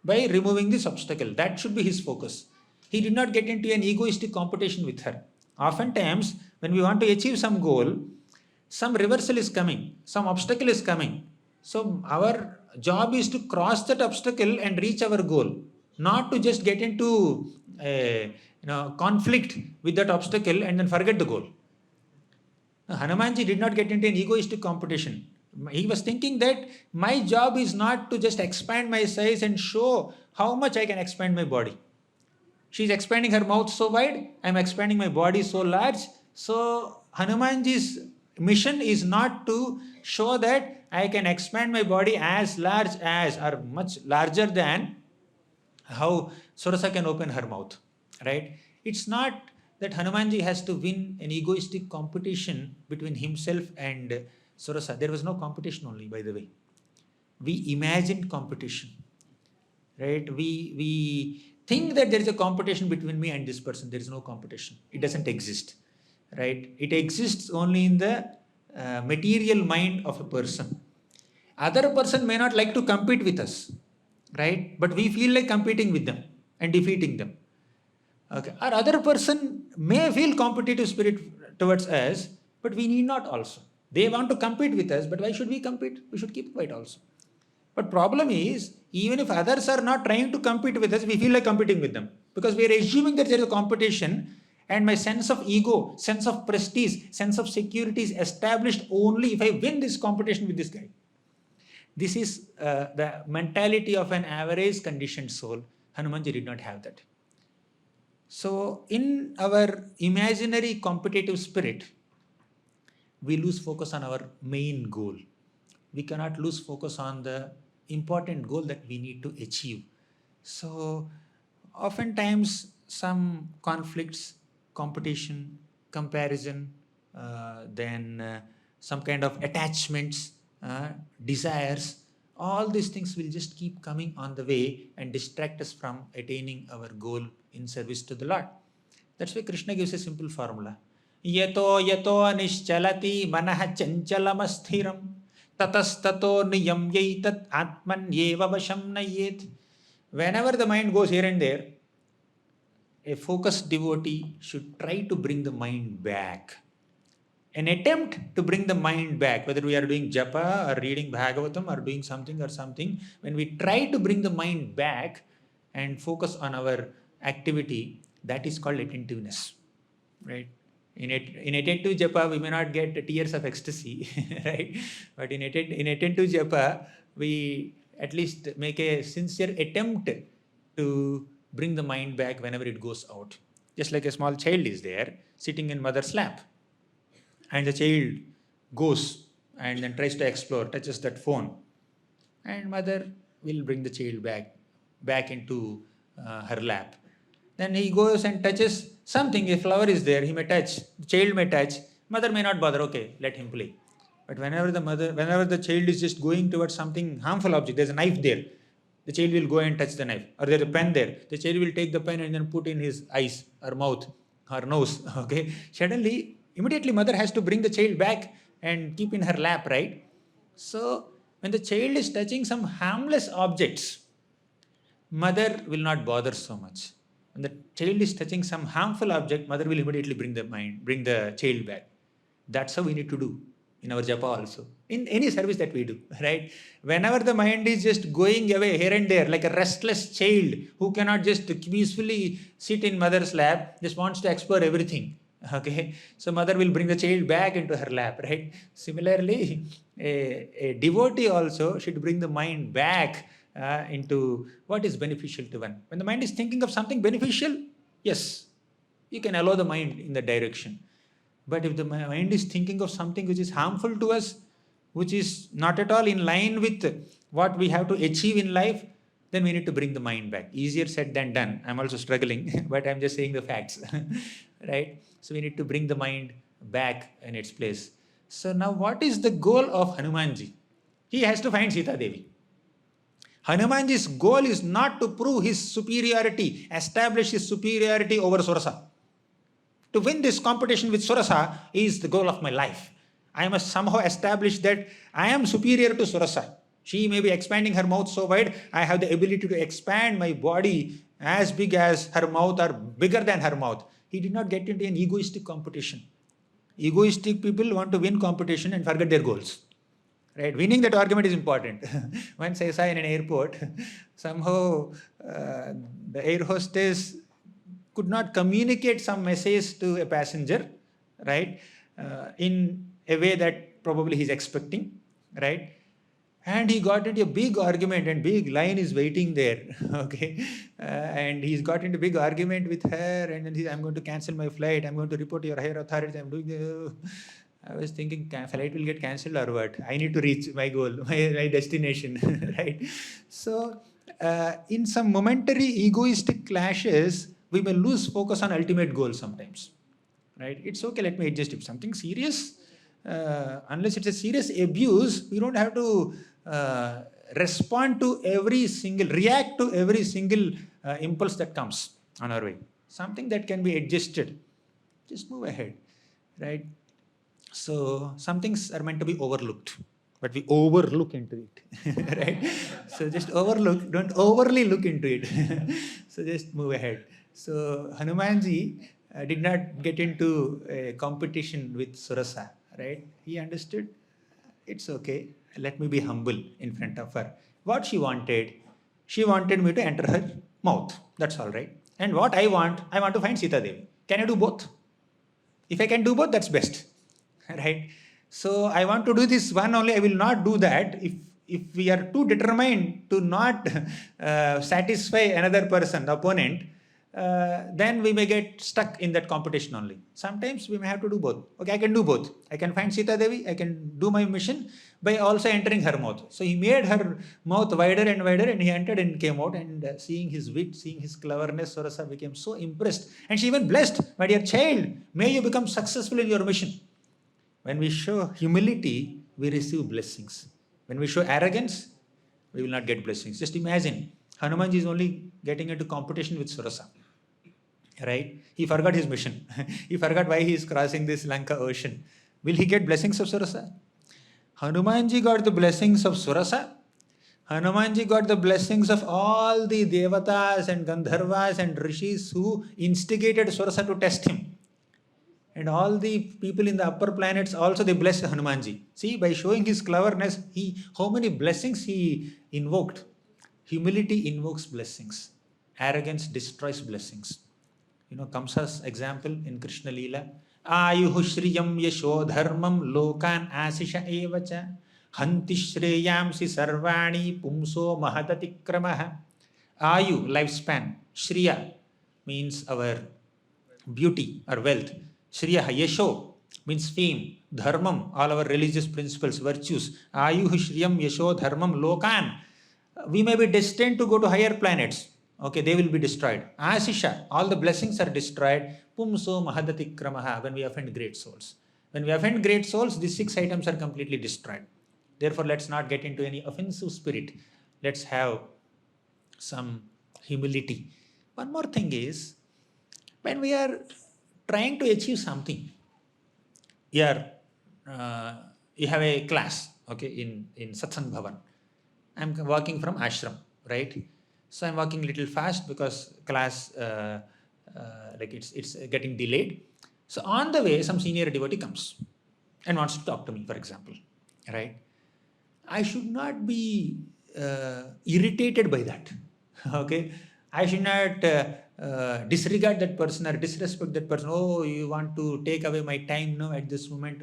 By removing this obstacle. That should be his focus. He did not get into an egoistic competition with her. Oftentimes, when we want to achieve some goal, some reversal is coming, some obstacle is coming. So our job is to cross that obstacle and reach our goal, not to just get into a conflict with that obstacle and then forget the goal. Hanumanji did not get into an egoistic competition. He was thinking that my job is not to just expand my size and show how much I can expand my body. She's expanding her mouth so wide, I'm expanding my body so large. So Hanumanji's mission is not to show that I can expand my body as large as or much larger than how Surasa can open her mouth. Right? It's not that Hanumanji has to win an egoistic competition between himself and Surasa. There was no competition only, by the way. We imagined competition. Right? We think that there is a competition between me and this person. There is no competition. It doesn't exist. Right? It exists only in the material mind of a person. Other person may not like to compete with us. Right? But we feel like competing with them and defeating them. Okay. Or other person may feel competitive spirit towards us, but we need not also. They want to compete with us, but why should we compete? We should keep quiet also. But problem is, even if others are not trying to compete with us, we feel like competing with them. Because we are assuming that there is a competition, and my sense of ego, sense of prestige, sense of security is established only if I win this competition with this guy. This is the mentality of an average conditioned soul. Hanumanji did not have that. So in our imaginary competitive spirit, we lose focus on our main goal. We cannot lose focus on the important goal that we need to achieve. So oftentimes some conflicts, competition, comparison, then some kind of attachments, desires, all these things will just keep coming on the way and distract us from attaining our goal in service to the Lord. That's why Krishna gives a simple formula. Yato nischalati manaha chanchalamassthiram tatastato niyam yaitat atman yeva vasham nayet. Whenever the mind goes here and there, a focused devotee should try to bring the mind back an attempt to bring the mind back, whether we are doing japa or reading Bhagavatam or doing something or something, when we try to bring the mind back and focus on our activity, that is called attentiveness, right? In attentive japa, we may not get tears of ecstasy, right? But in attentive japa, we at least make a sincere attempt to bring the mind back whenever it goes out. Just like a small child is there, sitting in mother's lap, and the child goes and then tries to explore, touches that phone, and mother will bring the child back into her lap. Then he goes and touches something. A flower is there, he may touch, the child may touch, mother may not bother, okay, let him play. But whenever the child is just going towards something harmful object, there's a knife there, the child will go and touch the knife. Or there's a pen there, the child will take the pen and then put in his eyes or mouth or nose, okay. Suddenly, immediately mother has to bring the child back and keep in her lap, right? So, when the child is touching some harmless objects, mother will not bother so much. When the child is touching some harmful object, mother will immediately bring the child back. That's how we need to do in our japa also, in any service that we do, right? Whenever the mind is just going away here and there, like a restless child who cannot just peacefully sit in mother's lap, just wants to explore everything, okay? So mother will bring the child back into her lap, right? Similarly, a devotee also should bring the mind back into what is beneficial to one. When the mind is thinking of something beneficial, yes, you can allow the mind in that direction. But if the mind is thinking of something which is harmful to us, which is not at all in line with what we have to achieve in life, then we need to bring the mind back. Easier said than done. I'm also struggling, but I'm just saying the facts, right? So we need to bring the mind back in its place. So now what is the goal of Hanumanji? He has to find Sita Devi. Hanumanji's goal is not to prove his superiority, establish his superiority over Surasa. To win this competition with Surasa is the goal of my life. I must somehow establish that I am superior to Surasa. She may be expanding her mouth so wide, I have the ability to expand my body as big as her mouth or bigger than her mouth. He did not get into an egoistic competition. Egoistic people want to win competition and forget their goals. Right? Winning that argument is important. Once I saw in an airport, somehow the air hostess could not communicate some message to a passenger, right, in a way that probably he's expecting, right? And he got into a big argument and big line is waiting there, okay? And he's got into a big argument with her and then I'm going to cancel my flight, I'm going to report to your higher authority, I'm doing the... I was thinking, flight will get cancelled or what? I need to reach my goal, my destination, right? So, in some momentary egoistic clashes, we may lose focus on ultimate goal sometimes, right? It's okay, let me adjust. If something serious, unless it's a serious abuse, we don't have to react to every single impulse that comes on our way. Something that can be adjusted, just move ahead, right? So some things are meant to be overlooked, but we overlook into it, right? So just overlook, don't overly look into it. So just move ahead. So Hanumanji did not get into a competition with Surasa, right? He understood, it's okay, let me be humble in front of her. What she wanted me to enter her mouth, that's all right. And what I want to find Sita Devi. Can I do both? If I can do both, that's best. Right? So I want to do this one only, I will not do that. If we are too determined to not satisfy another person, the opponent, then we may get stuck in that competition only. Sometimes we may have to do both. Okay, I can do both. I can find Sita Devi, I can do my mission by also entering her mouth. So he made her mouth wider and he entered and came out, and seeing his wit, seeing his cleverness, Surasa became so impressed. And she even blessed, my dear child, may you become successful in your mission. When we show humility, we receive blessings. When we show arrogance, we will not get blessings. Just imagine, Hanumanji is only getting into competition with Surasa. Right? He forgot his mission. He forgot why he is crossing this Lanka ocean. Will he get blessings of Surasa? Hanumanji got the blessings of Surasa. Hanumanji got the blessings of all the Devatas and Gandharvas and Rishis who instigated Surasa to test him. And all the people in the upper planets also they bless Hanumanji. See, by showing his cleverness, how many blessings he invoked. Humility invokes blessings. Arrogance destroys blessings. Kamsa's example in Krishna Leela. Ayuhu shriyam yasho dharmam lokan asisha evacha hanti shreyamsi sarvani pumso mahadatikramaha. Ayu, lifespan. Shriya means our beauty or wealth. Shriya, yasho means fame. Dharmam, all our religious principles, virtues. Ayuhu shriyam yasho dharmam lokan. We may be destined to go to higher planets. Okay, they will be destroyed. Asisha, all the blessings are destroyed. Pumso mahadati kramaha, when we offend great souls. When we offend great souls, these 6 items are completely destroyed. Therefore, let's not get into any offensive spirit. Let's have some humility. One more thing is, when we are trying to achieve something, here you have a class, okay, in Satsang Bhavan. I'm walking from ashram, right? So I'm walking a little fast because class, it's getting delayed. So on the way, some senior devotee comes and wants to talk to me, for example, right? I should not be irritated by that, okay? I should not disregard that person or disrespect that person. Oh, you want to take away my time now at this moment?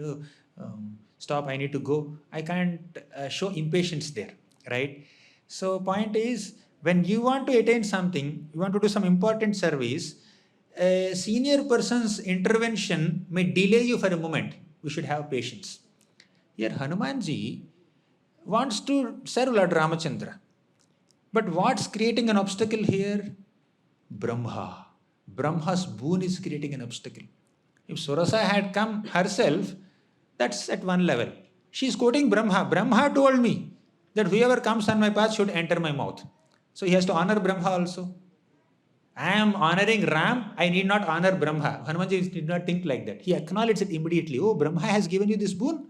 Stop, I need to go. I can't show impatience there, right? So point is, when you want to attain something, you want to do some important service, a senior person's intervention may delay you for a moment. We should have patience. Here Hanumanji wants to serve Lord Ramachandra. But what's creating an obstacle here? Brahma. Brahma's boon is creating an obstacle. If Surasa had come herself, that's at one level. She's quoting Brahma. Brahma told me that whoever comes on my path should enter my mouth. So he has to honor Brahma also. I am honoring Ram, I need not honor Brahma. Hanumanji did not think like that. He acknowledged it immediately. Oh, Brahma has given you this boon,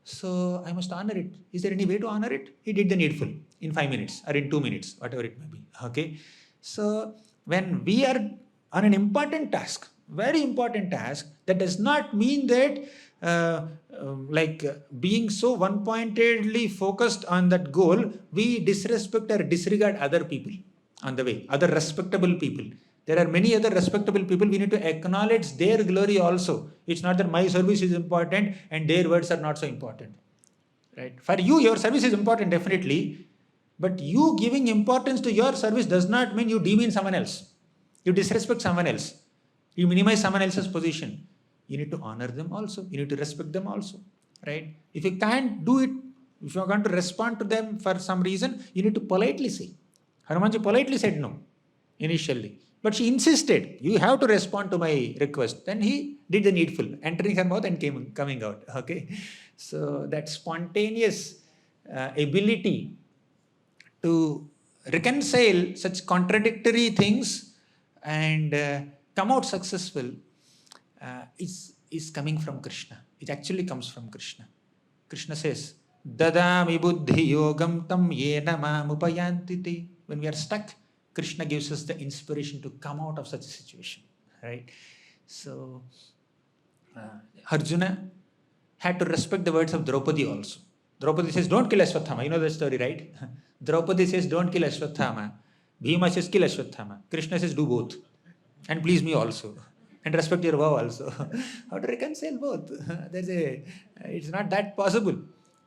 so I must honor it. Is there any way to honor it? He did the needful in 5 minutes or in 2 minutes, whatever it may be. Okay. So when we are on an important task, very important task, that does not mean that being so one-pointedly focused on that goal, we disrespect or disregard other people on the way, other respectable people. There are many other respectable people. We need to acknowledge their glory also. It's not that my service is important and their words are not so important. Right? For you, your service is important, definitely. But you giving importance to your service does not mean you demean someone else. You disrespect someone else. You minimize someone else's position. You need to honor them also. You need to respect them also. Right? If you can't do it, if you are going to respond to them for some reason, you need to politely say. Hanumanji politely said no, initially. But she insisted, you have to respond to my request. Then he did the needful, entering her mouth and coming out. Okay. So that spontaneous ability to reconcile such contradictory things and come out successful is coming from Krishna. It actually comes from Krishna. Krishna says, Dadami buddhi yogam tam yena mamupayantiti. When we are stuck, Krishna gives us the inspiration to come out of such a situation. Right? So, Arjuna had to respect the words of Draupadi also. Draupadi says, don't kill Ashwathama. You know the story, right? Draupadi says, don't kill Ashwathama. Bhima says, kill Ashwathama. Krishna says, do both. And please me also. And respect your vow also. How to reconcile both? It's not that possible.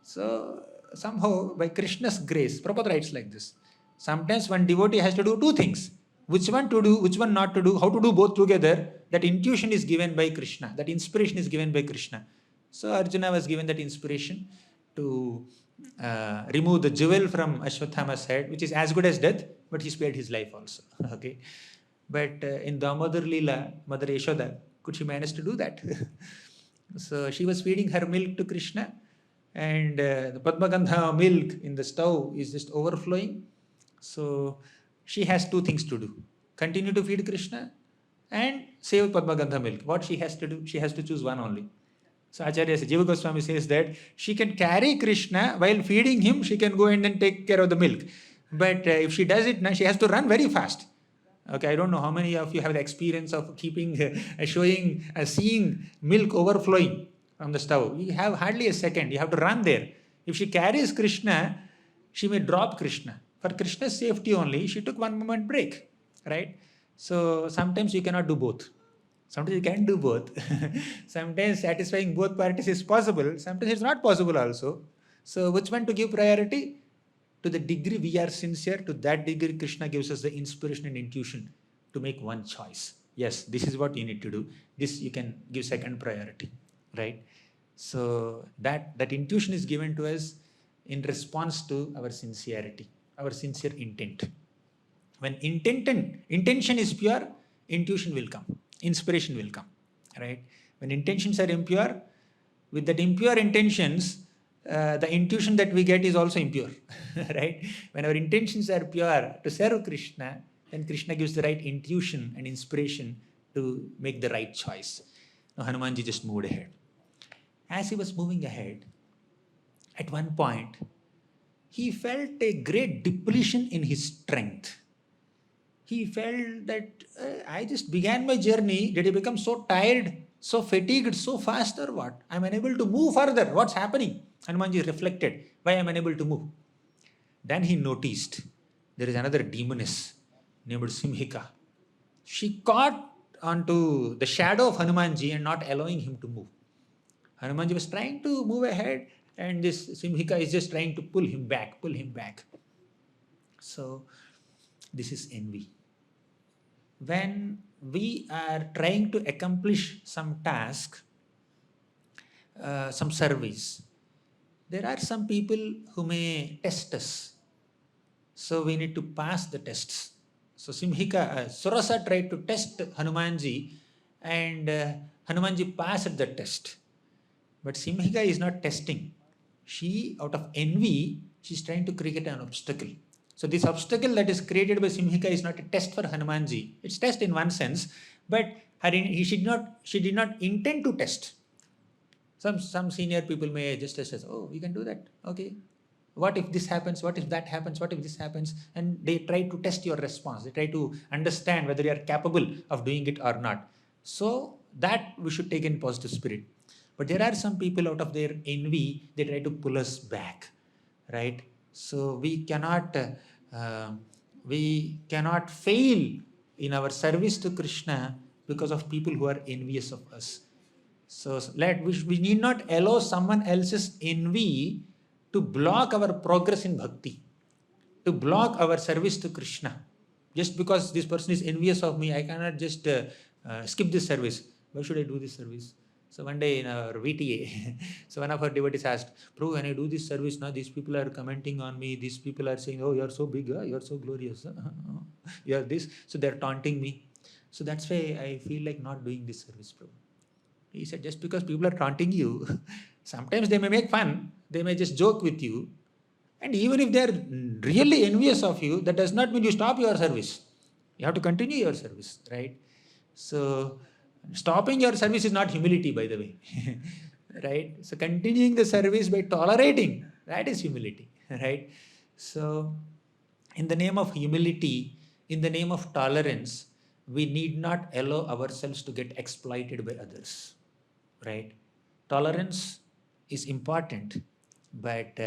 So, somehow, by Krishna's grace, Prabhupada writes like this. Sometimes one devotee has to do two things. Which one to do, which one not to do, how to do both together. That intuition is given by Krishna. That inspiration is given by Krishna. So Arjuna was given that inspiration to remove the jewel from Ashwathama's head, which is as good as death, but he spared his life also. Okay. But in Damodar Leela, Mother Yashoda, could she manage to do that? So she was feeding her milk to Krishna, and the Padmagandha milk in the stove is just overflowing. So she has two things to do. Continue to feed Krishna and save Padmagandha milk. What she has to do? She has to choose one only. So Acharya Jiva Goswami says that she can carry Krishna while feeding him, she can go and then take care of the milk. But if she does it now, she has to run very fast. Okay, I don't know how many of you have the experience of seeing milk overflowing from the stove. You have hardly a second. You have to run there. If she carries Krishna, she may drop Krishna. For Krishna's safety only, she took 1 moment break, right? So sometimes you cannot do both. Sometimes you can do both. Sometimes satisfying both parties is possible. Sometimes it's not possible also. So which one to give priority? To the degree we are sincere, to that degree Krishna gives us the inspiration and intuition to make one choice. Yes, this is what you need to do. This you can give second priority, right? So that intuition is given to us in response to our sincerity, our sincere intent. When intention is pure, intuition will come, inspiration will come, right? When intentions are impure, with that impure intentions, the intuition that we get is also impure, right? When our intentions are pure to serve Krishna, then Krishna gives the right intuition and inspiration to make the right choice. Now Hanumanji just moved ahead. As he was moving ahead, at one point, he felt a great depletion in his strength. He felt that I just began my journey. Did I become so tired, so fatigued, so fast, or what? I'm unable to move further. What's happening? Hanumanji reflected, why I'm unable to move. Then he noticed there is another demoness named Simhika. She caught onto the shadow of Hanumanji and not allowing him to move. Hanumanji was trying to move ahead, and this Simhika is just trying to pull him back. So this is envy. When we are trying to accomplish some task, some service, there are some people who may test us. So we need to pass the tests. So Surasa tried to test Hanumanji, and Hanumanji passed the test. But Simhika is not testing. She, out of envy, she's trying to create an obstacle. So this obstacle that is created by Simhika is not a test for Hanumanji. It's test in one sense, but she did not intend to test. Some senior people may just test us. Oh, you can do that. Okay. What if this happens? What if that happens? What if this happens? And they try to test your response. They try to understand whether you are capable of doing it or not. So that we should take in positive spirit. But there are some people, out of their envy, they try to pull us back, right? So we cannot fail in our service to Krishna because of people who are envious of us. So we need not allow someone else's envy to block our progress in bhakti, to block our service to Krishna. Just because this person is envious of me, I cannot just skip this service. Why should I do this service? So one day in our VTA, so one of our devotees asked, Prabhu, when I do this service now, these people are commenting on me. These people are saying, oh, you're so big, you're so glorious, you're this. So they're taunting me. So that's why I feel like not doing this service, Prabhu. He said, just because people are taunting you, sometimes they may make fun, they may just joke with you. And even if they're really envious of you, that does not mean you stop your service. You have to continue your service, right? So stopping your service is not humility, by the way, right? So continuing the service by tolerating, that is humility, right? So in the name of humility, in the name of tolerance, we need not allow ourselves to get exploited by others, right? Tolerance is important, but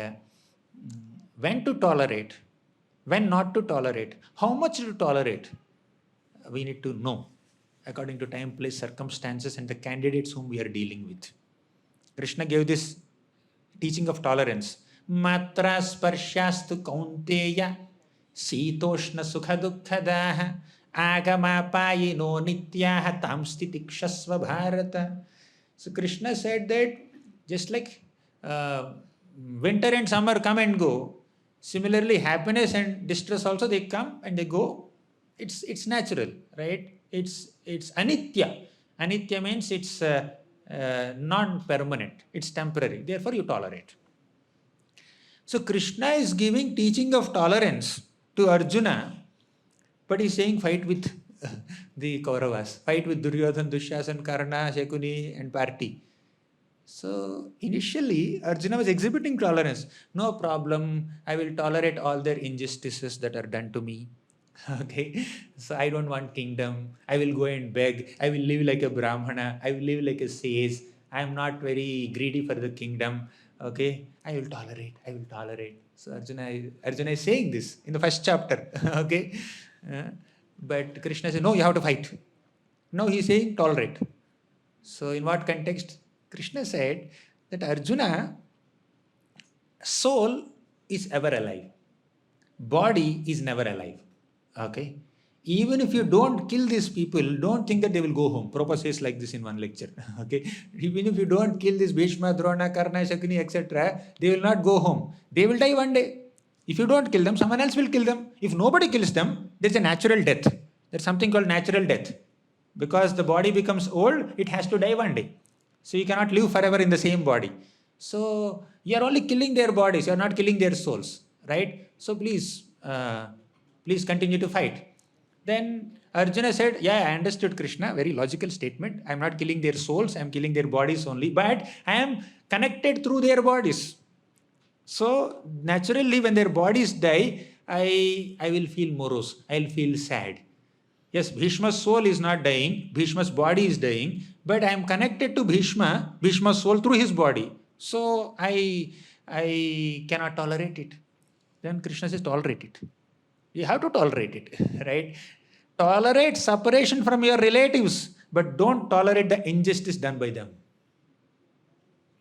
when to tolerate, when not to tolerate, how much to tolerate, we need to know according to time, place, circumstances, and the candidates whom we are dealing with. Krishna gave this teaching of tolerance. Matra sparshastu kaunteya sitoshna sukha dukkhadaha agamapayino nityaha tamstitikshasva bharata. So Krishna said that just like winter and summer come and go, similarly happiness and distress also, they come and they go. It's natural, right? It's anitya. Anitya means it's non-permanent. It's temporary. Therefore, you tolerate. So Krishna is giving teaching of tolerance to Arjuna, but he's saying fight with the Kauravas, fight with Duryodhan, Dushyasan, Karna, Shakuni, and party. So initially, Arjuna was exhibiting tolerance. No problem. I will tolerate all their injustices that are done to me. Okay, so I don't want kingdom. I will go and beg. I will live like a Brahmana. I will live like a sage. I am not very greedy for the kingdom. Okay, I will tolerate. I will tolerate. So Arjuna is saying this in the first chapter. Okay, Uh, but Krishna says, no, you have to fight. Now he is saying tolerate. So in what context? Krishna said that Arjuna, soul is ever alive. Body is never alive. Okay. Even if you don't kill these people, don't think that they will go home. Prabhupada says like this in one lecture. Okay. Even if you don't kill this Bhishma, Drona, Karna, Shakuni, etc., they will not go home. They will die one day. If you don't kill them, someone else will kill them. If nobody kills them, there's a natural death. There's something called natural death. Because the body becomes old, it has to die one day. So you cannot live forever in the same body. So you are only killing their bodies, you are not killing their souls, right? So please continue to fight. Then Arjuna said, yeah, I understood Krishna, very logical statement. I am not killing their souls, I am killing their bodies only, but I am connected through their bodies. So naturally when their bodies die, I will feel morose, I will feel sad. Yes, Bhishma's soul is not dying, Bhishma's body is dying, but I am connected to Bhishma's soul through his body. So I cannot tolerate it. Then Krishna says, tolerate it. You have to tolerate it, right? Tolerate separation from your relatives, but don't tolerate the injustice done by them.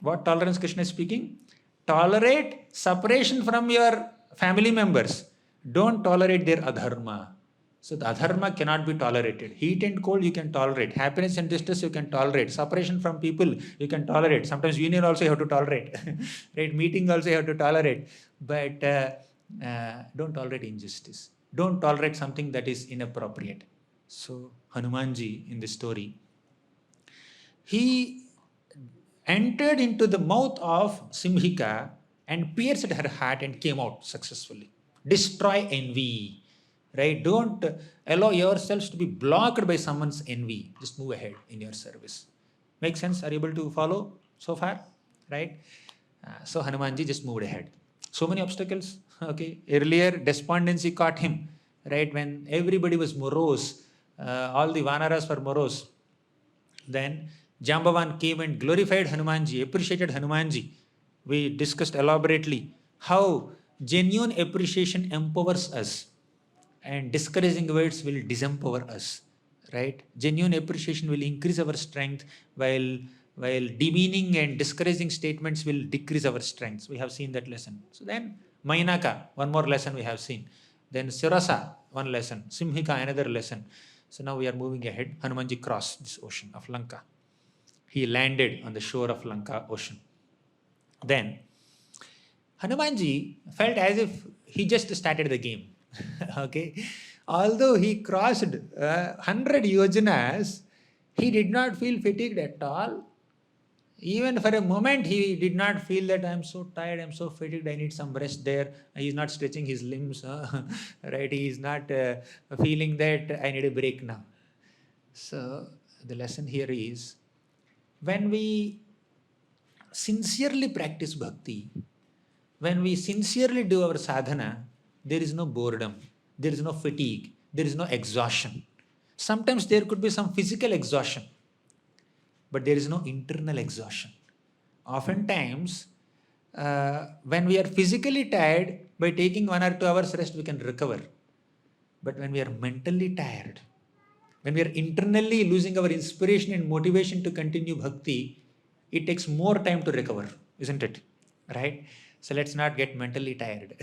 What tolerance Krishna is speaking? Tolerate separation from your family members. Don't tolerate their adharma. So the adharma cannot be tolerated. Heat and cold you can tolerate. Happiness and distress you can tolerate. Separation from people you can tolerate. Sometimes union also you have to tolerate. Right? Meeting also you have to tolerate. But don't tolerate injustice. Don't tolerate something that is inappropriate. So Hanumanji in this story, he entered into the mouth of Simhika and pierced her heart and came out successfully. Destroy envy. Right? Don't allow yourselves to be blocked by someone's envy. Just move ahead in your service. Make sense? Are you able to follow so far? Right? So Hanumanji just moved ahead. So many obstacles. Okay. Earlier, despondency caught him. Right? When everybody was morose, all the Vanaras were morose. Then Jambavan came and glorified Hanumanji, appreciated Hanumanji. We discussed elaborately how genuine appreciation empowers us. And discouraging words will disempower us, right? Genuine appreciation will increase our strength, while demeaning and discouraging statements will decrease our strengths. We have seen that lesson. So then Mainaka, one more lesson we have seen. Then Sirasa, one lesson. Simhika, another lesson. So now we are moving ahead. Hanumanji crossed this ocean of Lanka. He landed on the shore of Lanka ocean. Then Hanumanji felt as if he just started the game. Okay, although he crossed 100 yojanas, he did not feel fatigued at all. Even for a moment, he did not feel that I am so tired, I am so fatigued, I need some rest there. He is not stretching his limbs, right? He is not feeling that I need a break now. So the lesson here is, when we sincerely practice bhakti, when we sincerely do our sadhana, there is no boredom, there is no fatigue, there is no exhaustion. Sometimes there could be some physical exhaustion, but there is no internal exhaustion. Oftentimes, when we are physically tired, by taking 1 or 2 hours rest, we can recover. But when we are mentally tired, when we are internally losing our inspiration and motivation to continue bhakti, it takes more time to recover, isn't it? Right? So let's not get mentally tired.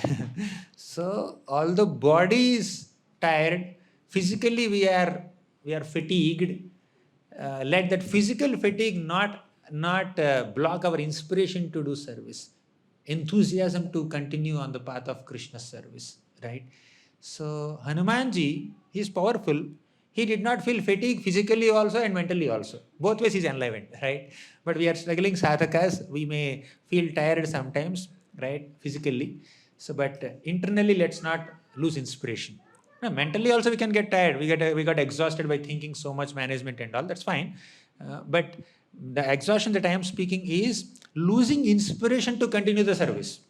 So although body is tired, physically we are fatigued. Let that physical fatigue not block our inspiration to do service, enthusiasm to continue on the path of Krishna's service. Right? So Hanumanji, he is powerful. He did not feel fatigue physically also and mentally also. Both ways he is enlivened, right? But we are struggling sadhakas. We may feel tired sometimes, right? Physically. So, but internally, let's not lose inspiration. Now, mentally also we can get tired. We got exhausted by thinking so much management and all. That's fine. But the exhaustion that I am speaking is losing inspiration to continue the service.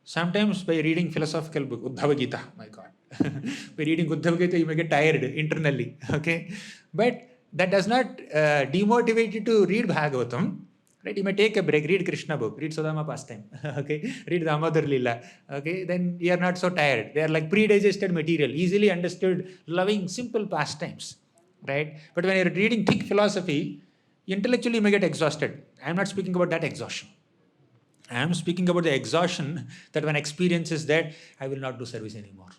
Sometimes by reading philosophical book, Uddhava Gita, my God. By reading Uddhav Gita, you may get tired internally. Okay, but that does not demotivate you to read Bhagavatam. Right? You may take a break, read Krishna book, read Sudama pastime, okay, read Damodar Lila, okay, then you are not so tired. They are like pre-digested material, easily understood, loving, simple pastimes, right? But when you're reading thick philosophy, intellectually you may get exhausted. I'm not speaking about that exhaustion. I am speaking about the exhaustion that when experience is that I will not do service anymore,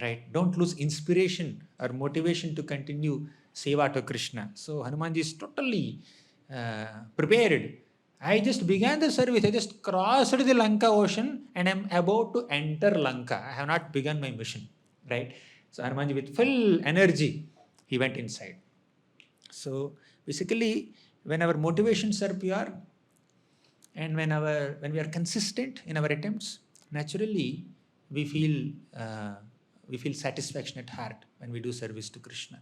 right? Don't lose inspiration or motivation to continue seva to Krishna. So Hanumanji is totally prepared. I just began the service. I just crossed the Lanka ocean and I'm about to enter Lanka. I have not begun my mission, right? So Hanumanji with full energy, he went inside. So basically, when our motivations are pure and when we are consistent in our attempts, naturally we feel satisfaction at heart when we do service to Krishna.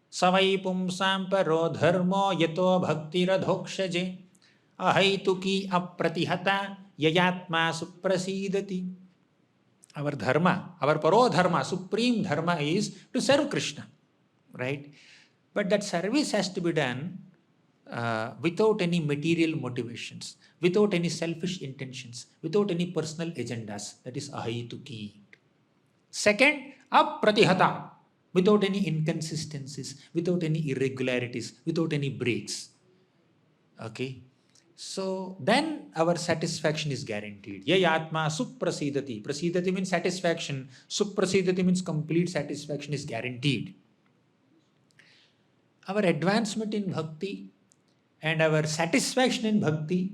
Savai pumsam paro dharmo yato bhakti radhokshaje ahaituki apratihata yayatma suprasidati. Our dharma, our paro dharma, supreme dharma is to serve Krishna, right? But that service has to be done without any material motivations, without any selfish intentions, without any personal agendas. That is ahaituki. Second, apratihata, without any inconsistencies, without any irregularities, without any breaks. Okay. So then our satisfaction is guaranteed. Yayatma suprasidati. Prasidati means satisfaction. Suprasidati means complete satisfaction is guaranteed. Our advancement in bhakti and our satisfaction in bhakti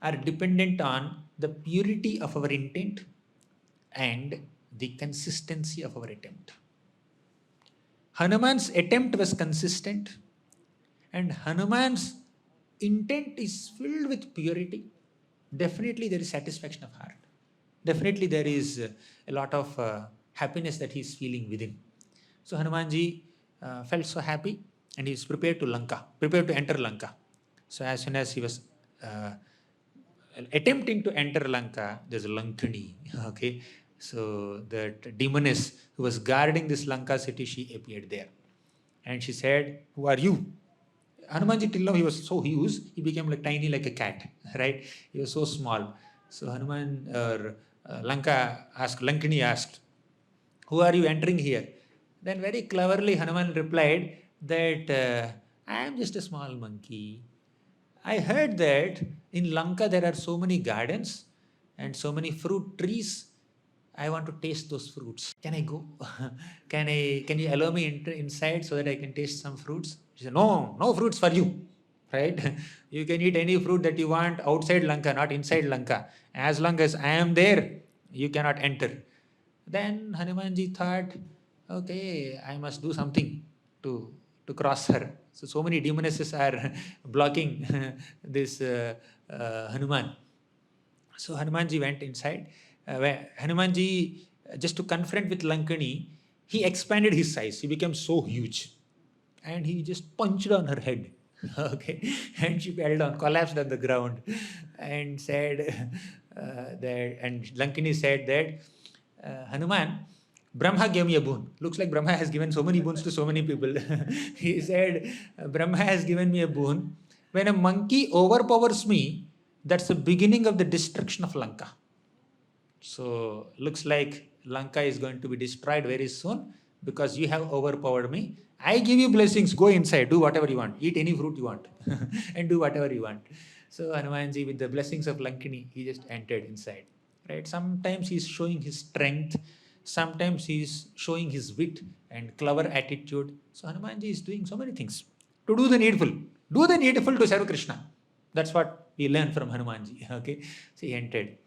are dependent on the purity of our intent and the consistency of our attempt. Hanuman's attempt was consistent and Hanuman's intent is filled with purity. Definitely there is satisfaction of heart. Definitely there is a lot of happiness that he is feeling within. So Hanumanji felt so happy and he was prepared to enter Lanka. So as soon as he was attempting to enter Lanka, there's a Lankani, okay. So that demoness who was guarding this Lanka city, she appeared there. And she said, "Who are you?" Hanumanji, till now he was so huge, he became like tiny like a cat, right? He was so small. So Lankani asked, "Who are you entering here?" Then very cleverly Hanuman replied that, "I am just a small monkey. I heard that in Lanka there are so many gardens and so many fruit trees. I want to taste those fruits. Can I go? Can you allow me inside so that I can taste some fruits?" She said, no fruits for you, right? You can eat any fruit that you want outside Lanka, not inside Lanka. As long as I am there, you cannot enter. Then Hanumanji thought, okay, I must do something to cross her. So many demonesses are blocking this Hanuman. So Hanumanji went inside. Hanumanji, just to confront with Lankani, he expanded his size. He became so huge. And he just punched on her head. Okay. And she fell down, collapsed on the ground and said and Lankani said that, Hanuman, Brahma gave me a boon. Looks like Brahma has given so many boons to so many people. He said, Brahma has given me a boon. When a monkey overpowers me, that's the beginning of the destruction of Lanka. So looks like Lanka is going to be destroyed very soon because you have overpowered me. I give you blessings. Go inside. Do whatever you want. Eat any fruit you want. And do whatever you want. So Hanumanji, with the blessings of Lankini, he just entered inside. Right? Sometimes he's showing his strength. Sometimes he's showing his wit and clever attitude. So Hanumanji is doing so many things to do the needful. Do the needful to serve Krishna. That's what we learn from Hanumanji. Okay. So he entered.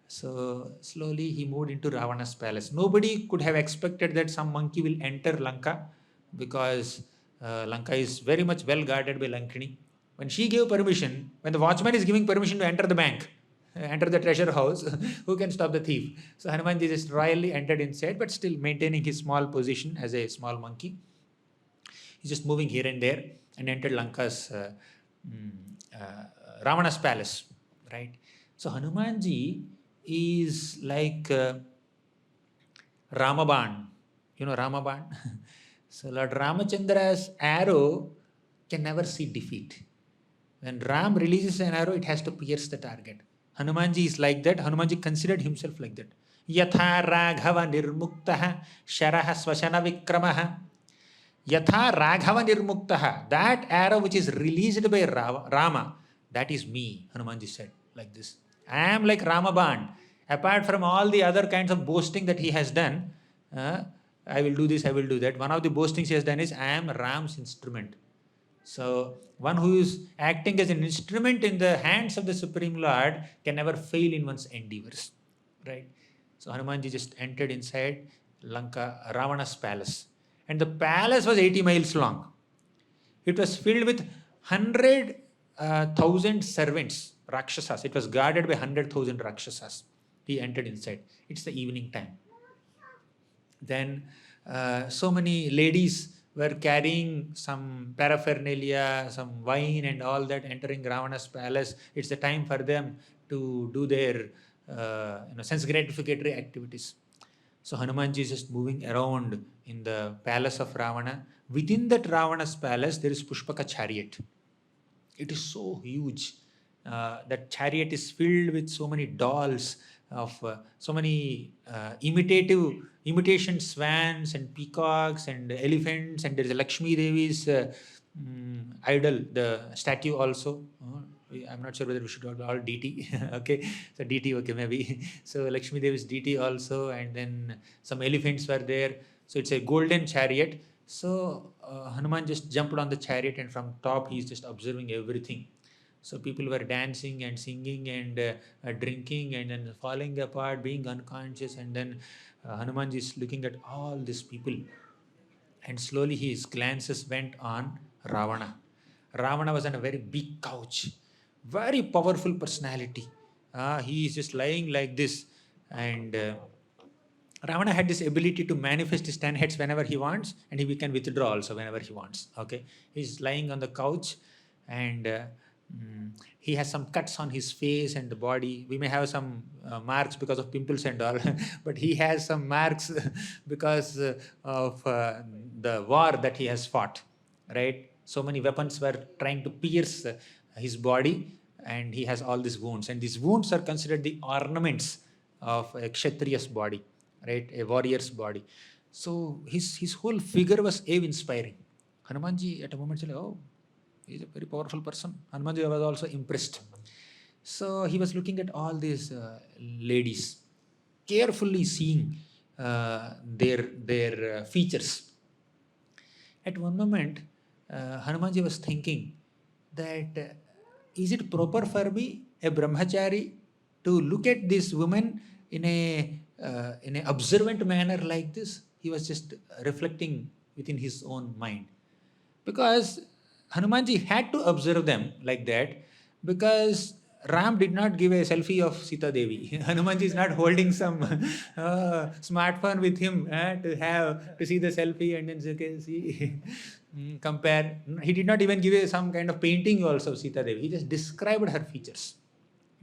So slowly he moved into Ravana's palace. Nobody could have expected that some monkey will enter Lanka because Lanka is very much well guarded by Lankini. When she gave permission, when the watchman is giving permission to enter the bank, enter the treasure house, who can stop the thief? So Hanumanji just royally entered inside, but still maintaining his small position as a small monkey. He's just moving here and there and entered Lanka's Ravana's palace, right? So Hanumanji is like Ramaban. You know Ramaban? So Lord Ramachandra's arrow can never see defeat. When Ram releases an arrow, it has to pierce the target. Hanumanji is like that. Hanumanji considered himself like that. Yatha Raghava Nirmuktaha Sharaha Swashana Vikramaha. Yatha Raghava Nirmuktaha. That arrow which is released by Rama, that is me, Hanumanji said like this. I am like Ramaban. Apart from all the other kinds of boasting that he has done, I will do this, I will do that. One of the boastings he has done is, I am Ram's instrument. So, one who is acting as an instrument in the hands of the Supreme Lord can never fail in one's endeavors. Right? So, Hanumanji just entered inside Lanka, Ravana's palace. And the palace was 80 miles long. It was filled with 100,000 servants, Rakshasas. It was guarded by 100,000 Rakshasas. He entered inside. It's the evening time. Then so many ladies were carrying some paraphernalia, some wine and all that, entering Ravana's palace. It's the time for them to do their sense gratificatory activities. So Hanumanji is just moving around in the palace of Ravana. Within that Ravana's palace, there is Pushpaka chariot. It is so huge. That chariot is filled with so many dolls of so many imitation swans and peacocks and elephants, and there is a Lakshmi Devi's idol, the statue also. I'm not sure whether we should all deity. Okay, so deity, okay, maybe. So Lakshmi Devi's deity also, and then some elephants were there. So it's a golden chariot. So Hanuman just jumped on the chariot, and from top he's just observing everything. So people were dancing and singing and drinking and then falling apart, being unconscious, and then Hanumanji is looking at all these people, and slowly his glances went on Ravana. Ravana was on a very big couch, very powerful personality. He is just lying like this, and Ravana had this ability to manifest his 10 heads whenever he wants, and he can withdraw also whenever he wants. Okay, he's lying on the couch, and he has some cuts on his face and the body. We may have some marks because of pimples and all, but he has some marks because of the war that he has fought. Right? So many weapons were trying to pierce his body, and he has all these wounds. And these wounds are considered the ornaments of a Kshatriya's body, right? A warrior's body. So his whole figure was awe-inspiring. Hanumanji at a moment said, oh, he's a very powerful person. Hanumanji was also impressed. So he was looking at all these ladies, carefully seeing their features. At one moment, Hanumanji was thinking that is it proper for me, a brahmachari, to look at this woman in a observant manner like this? He was just reflecting within his own mind, because Hanumanji had to observe them like that, because Ram did not give a selfie of Sita Devi. Hanumanji is not holding some smartphone with him to see the selfie and then see compare. He did not even give some kind of painting also of Sita Devi. He just described her features.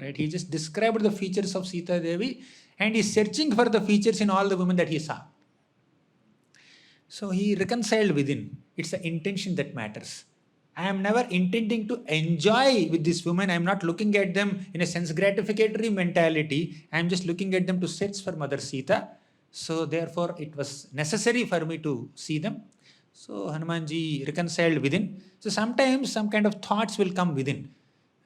Right? He just described the features of Sita Devi, and he's searching for the features in all the women that he saw. So he reconciled within. It's the intention that matters. I am never intending to enjoy with this woman. I am not looking at them in a sense gratificatory mentality. I am just looking at them to search for Mother Sita. So therefore it was necessary for me to see them. So Hanumanji reconciled within. So sometimes some kind of thoughts will come within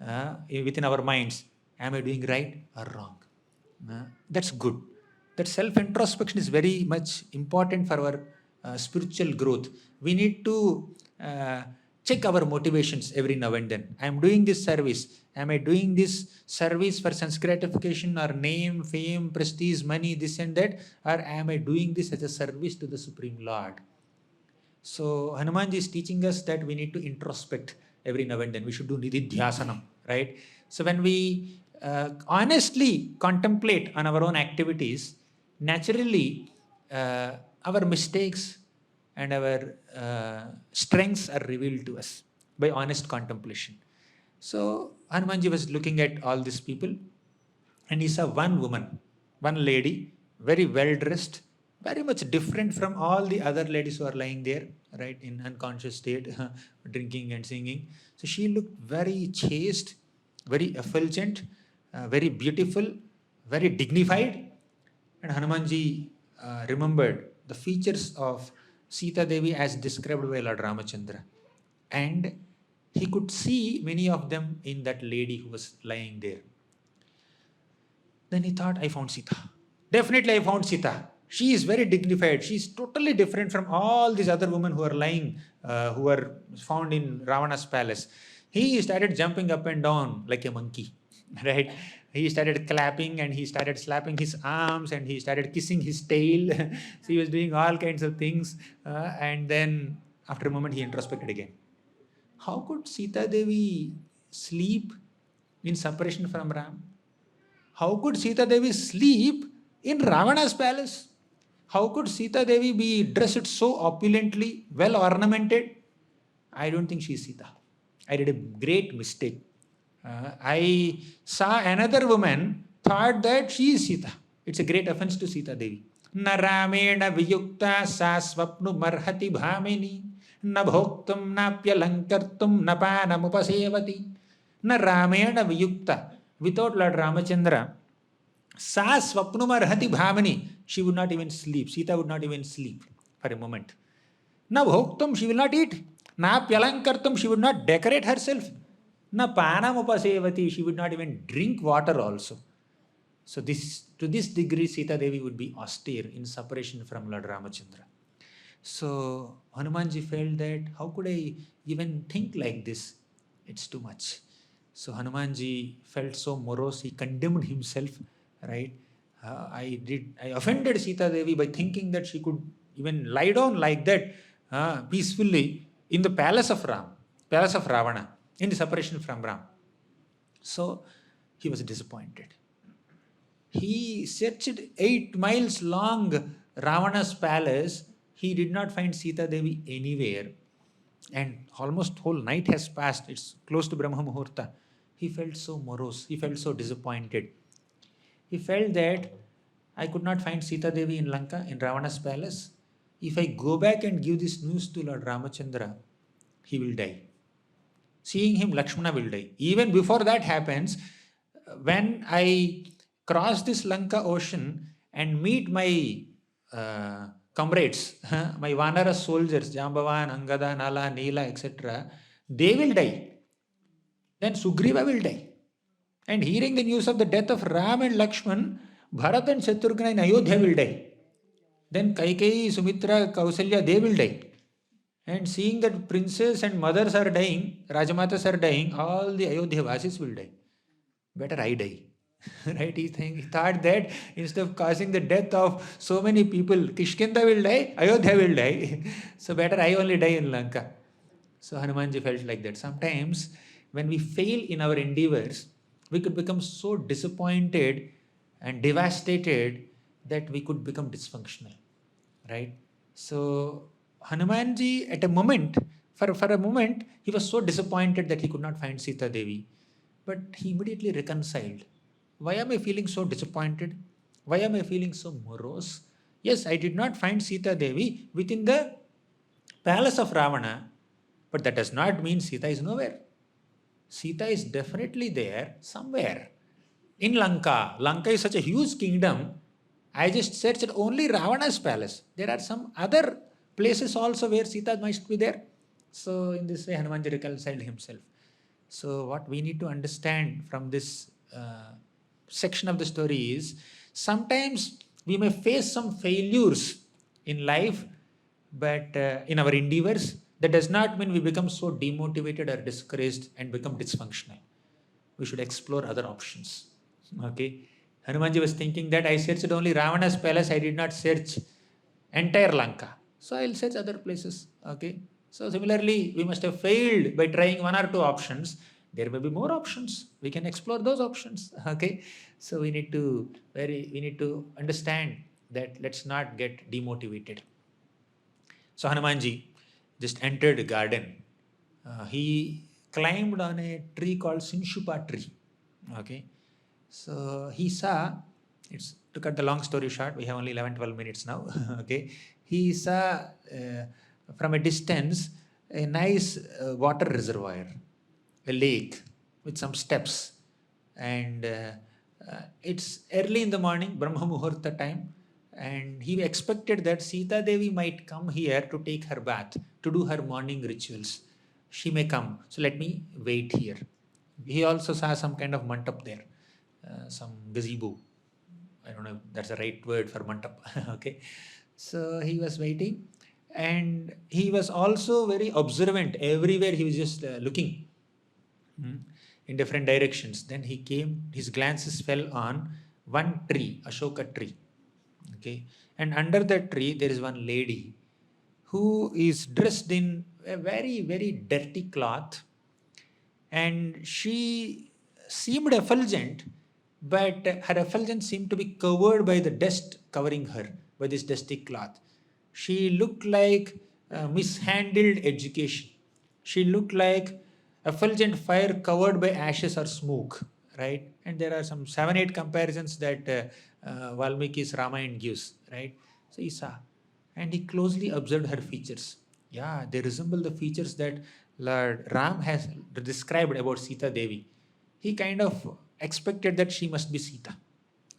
our minds. Am I doing right or wrong? That's good. That self-introspection is very much important for our spiritual growth. We need to check our motivations every now and then. I am doing this service. Am I doing this service for sense gratification or name, fame, prestige, money, this and that? Or am I doing this as a service to the Supreme Lord? So Hanumanji is teaching us that we need to introspect every now and then. We should do nididhyasanam, right? So when we honestly contemplate on our own activities, naturally our mistakes and our strengths are revealed to us by honest contemplation. So Hanumanji was looking at all these people, and he saw one woman, one lady, very well dressed, very much different from all the other ladies who are lying there, right, in unconscious state, drinking and singing. So she looked very chaste, very effulgent, very beautiful, very dignified. And Hanumanji remembered the features of Sita Devi as described by Lord Ramachandra. And he could see many of them in that lady who was lying there. Then he thought, I found Sita. Definitely I found Sita. She is very dignified. She is totally different from all these other women who are lying, who were found in Ravana's palace. He started jumping up and down like a monkey, right? He started clapping and he started slapping his arms and he started kissing his tail. So he was doing all kinds of things. And then after a moment, he introspected again. How could Sita Devi sleep in separation from Ram? How could Sita Devi sleep in Ravana's palace? How could Sita Devi be dressed so opulently, well ornamented? I don't think she is Sita. I did a great mistake. I saw another woman, thought that she is Sita. It's a great offense to Sita Devi. Na Ramena Viyukta sa swapnu marhati bhamini na bhoktum na pyalankartum na panamupasevati na Ramena Viyukta. Without Lord Ramachandra, sa swapnuma rahati bhamani, she would not even sleep. Sita would not even sleep for a moment. Na bhoktum, she will not eat. Na pyalankartum, she would not decorate herself. Na panam upasevati, she would not even drink water also. So to this degree, Sita Devi would be austere in separation from Lord Ramachandra. So Hanumanji felt that, how could I even think like this? It's too much. So Hanumanji felt so morose, he condemned himself, right? I offended Sita Devi by thinking that she could even lie down like that peacefully in the palace of Ravana, in the separation from Ram. So he was disappointed. He searched 8 miles long Ravana's palace. He did not find Sita Devi anywhere. And almost whole night has passed. It's close to Brahma Muhurta. He felt so morose. He felt so disappointed. He felt that I could not find Sita Devi in Lanka, in Ravana's palace. If I go back and give this news to Lord Ramachandra, he will die. Seeing him, Lakshmana will die. Even before that happens, when I cross this Lanka ocean and meet my comrades, my Vanara soldiers, Jambavan, Angada, Nala, Neela, etc., they will die. Then Sugriva will die. And hearing the news of the death of Ram and Lakshman, Bharat and Shatrugna in Ayodhya will die. Then Kaikeyi, Sumitra, Kausalya, they will die. And seeing that princes and mothers are dying, Rajamatas are dying, all the Ayodhya Vasis will die. Better I die. Right? He thought that instead of causing the death of so many people, Kishkinda will die, Ayodhya will die. So better I only die in Lanka. So Hanumanji felt like that. Sometimes when we fail in our endeavors, we could become so disappointed and devastated that we could become dysfunctional. Right? So Hanumanji at a moment, for a moment, he was so disappointed that he could not find Sita Devi. But he immediately reconciled. Why am I feeling so disappointed? Why am I feeling so morose? Yes, I did not find Sita Devi within the palace of Ravana, but that does not mean Sita is nowhere. Sita is definitely there somewhere. In Lanka. Lanka is such a huge kingdom. I just searched only Ravana's palace. There are some other places also where Sita must be there. So in this way, Hanumanji reconciled himself. So what we need to understand from this section of the story is, sometimes we may face some failures in life, but in our endeavors, that does not mean we become so demotivated or discouraged and become dysfunctional. We should explore other options. Okay. Hanumanji was thinking that I searched only Ravana's palace, I did not search entire Lanka. So I'll search other places. Okay. So similarly, we must have failed by trying 1 or 2 options. There may be more options. We can explore those options. Okay. So we need to understand that let's not get demotivated. So Hanumanji just entered the garden. He climbed on a tree called Sinshupa tree. Okay. So he saw It's to cut the long story short, we have only 11-12 minutes now. Okay, he saw from a distance a nice water reservoir, a lake with some steps, and it's early in the morning, Brahma Muhurta time, and he expected that Sita Devi might come here to take her bath, to do her morning rituals. She may come, so let me wait here. He also saw some kind of mantap there, some gazebo. I don't know if that's the right word for mantap. Okay, so he was waiting, and he was also very observant. Everywhere he was just looking in different directions. Then he came, his glances fell on one tree, Ashoka tree. Okay, and under that tree there is one lady who is dressed in a very, very dirty cloth, and she seemed effulgent, but her effulgence seemed to be covered by the dust covering her, by this dusty cloth. She looked like mishandled education. She looked like effulgent fire covered by ashes or smoke, right? And there are some 7-8 comparisons that Valmiki's Ramayan gives, right? So he saw, and he closely observed her features. Yeah, they resemble the features that Lord Ram has described about Sita Devi. He kind of expected that she must be Sita,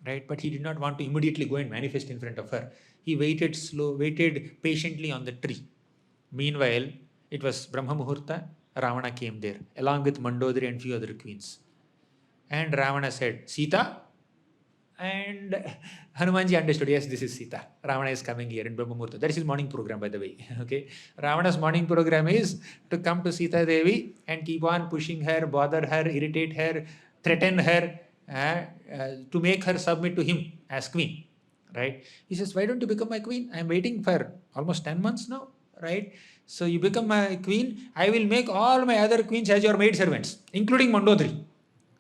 right? But he did not want to immediately go and manifest in front of her. He waited patiently on the tree. Meanwhile, it was Brahma Muhurta. Ravana came there along with Mandodari and few other queens. And Ravana said, Sita? And Hanumanji understood, yes, this is Sita. Ravana is coming here in Brahma Muhurta. That is his morning program, by the way. Okay, Ravana's morning program is to come to Sita Devi and keep on pushing her, bother her, irritate her, threaten her, to make her submit to him as queen. Right? He says, why don't you become my queen? I am waiting for almost 10 months now. Right? So you become my queen. I will make all my other queens as your maid servants, including Mandodari.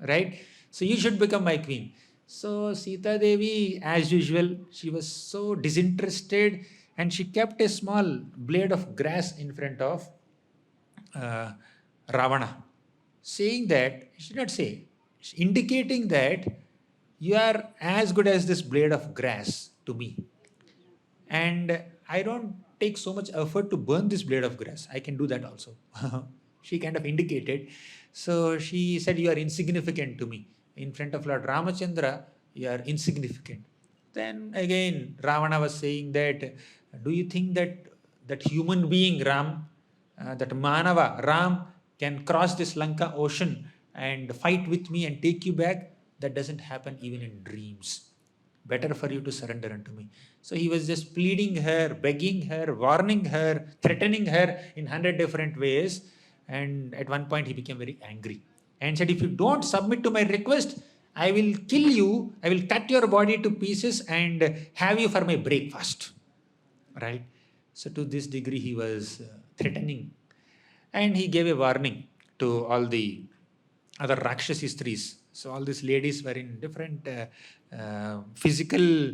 Right? So you should become my queen. So Sita Devi, as usual, she was so disinterested, and she kept a small blade of grass in front of Ravana, saying that, she did not say, indicating that you are as good as this blade of grass to me. And I don't take so much effort to burn this blade of grass. I can do that also. She kind of indicated. So she said, you are insignificant to me. In front of Lord Ramachandra, you are insignificant. Then again, Ravana was saying that, do you think that human being Ram, that Manava, Ram, can cross this Lanka ocean and fight with me and take you back? That doesn't happen even in dreams. Better for you to surrender unto me. So he was just pleading her, begging her, warning her, threatening her in 100 different ways. And at one point he became very angry and said, if you don't submit to my request, I will kill you, I will cut your body to pieces and have you for my breakfast. Right? So to this degree he was threatening. And he gave a warning to all the other Rakshasi strees. So all these ladies were in different physical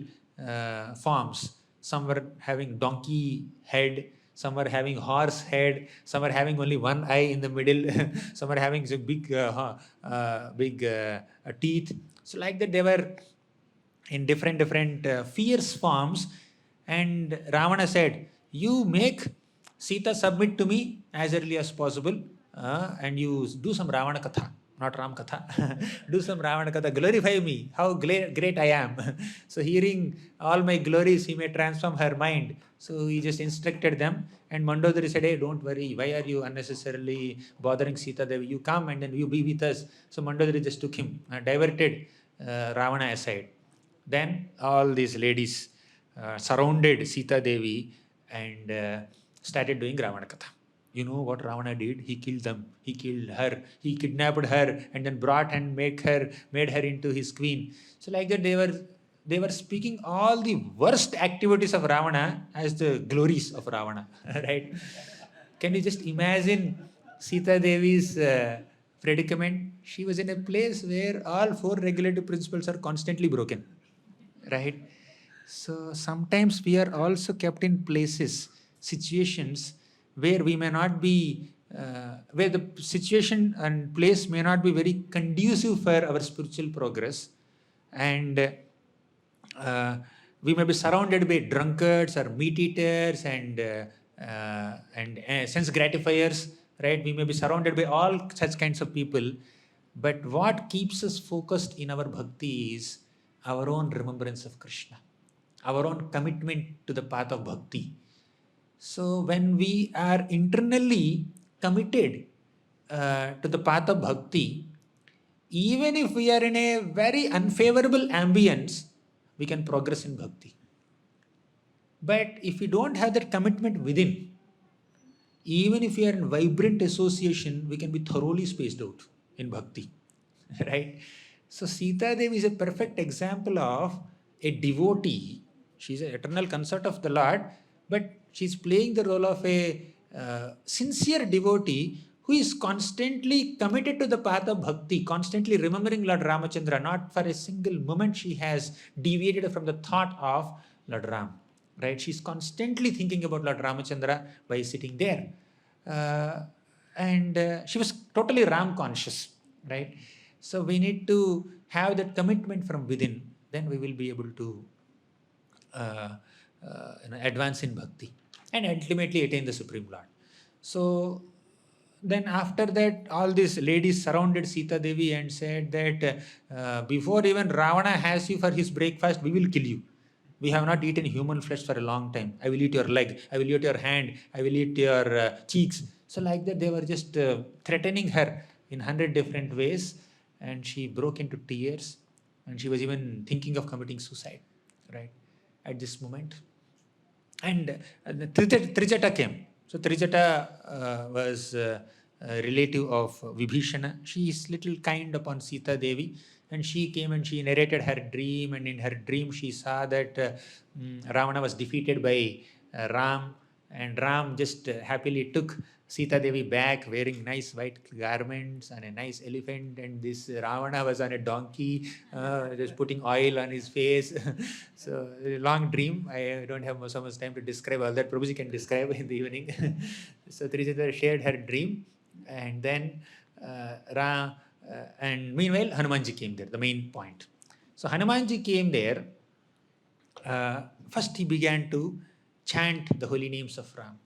forms. Some were having donkey head, some were having horse head, some were having only one eye in the middle, some were having big teeth. So like that they were in different fierce forms. And Ravana said, you make Sita submit to me as early as possible, and you do some Ravana Katha, not Ram Katha. Do some Ravana Katha, glorify me, how great I am. So hearing all my glories, he may transform her mind. So he just instructed them, and Mandodari said, hey, don't worry, why are you unnecessarily bothering Sita Devi? You come and then you be with us. So Mandodari just took him, diverted Ravana aside. Then all these ladies surrounded Sita Devi and started doing Ravana Katha. You know what Ravana did? He killed them. He killed her. He kidnapped her and then brought and made her into his queen. So like that they were speaking all the worst activities of Ravana as the glories of Ravana. Right? Can you just imagine Sita Devi's predicament? She was in a place where all 4 regulative principles are constantly broken. Right? So sometimes we are also kept in places, situations where we may not be, where the situation and place may not be very conducive for our spiritual progress. And we may be surrounded by drunkards or meat eaters and sense gratifiers, right? We may be surrounded by all such kinds of people, but what keeps us focused in our bhakti is our own remembrance of Krishna, our own commitment to the path of bhakti. So when we are internally committed to the path of bhakti, even if we are in a very unfavorable ambience, we can progress in bhakti. But if we don't have that commitment within, even if we are in vibrant association, we can be thoroughly spaced out in bhakti, right? So Sita Devi is a perfect example of a devotee. She's an eternal consort of the Lord, but she's playing the role of a sincere devotee who is constantly committed to the path of bhakti, constantly remembering Lord Ramachandra. Not for a single moment she has deviated from the thought of Lord Ram, right? She's constantly thinking about Lord Ramachandra by sitting there. And she was totally Ram conscious, right? So we need to have that commitment from within, then we will be able to advance in bhakti and ultimately attain the Supreme Lord. So then after that, all these ladies surrounded Sita Devi and said that before even Ravana has you for his breakfast, we will kill you. We have not eaten human flesh for a long time. I will eat your leg. I will eat your hand. I will eat your cheeks. So like that, they were just threatening her in 100 different ways. And she broke into tears. And she was even thinking of committing suicide, right, at this moment. And Trijata came. So Trijata was a relative of Vibhishana. She is little kind upon Sita Devi. And she came and she narrated her dream. And in her dream, she saw that Ravana was defeated by Ram. And Ram just happily took Sita Devi back wearing nice white garments and a nice elephant. And this Ravana was on a donkey, just putting oil on his face. So, a long dream. I don't have so much time to describe all that. Prabhuji can describe in the evening. So, Trijata shared her dream. And then and meanwhile, Hanumanji came there, the main point. So, Hanumanji came there. First, he began to chant the holy names of Ram.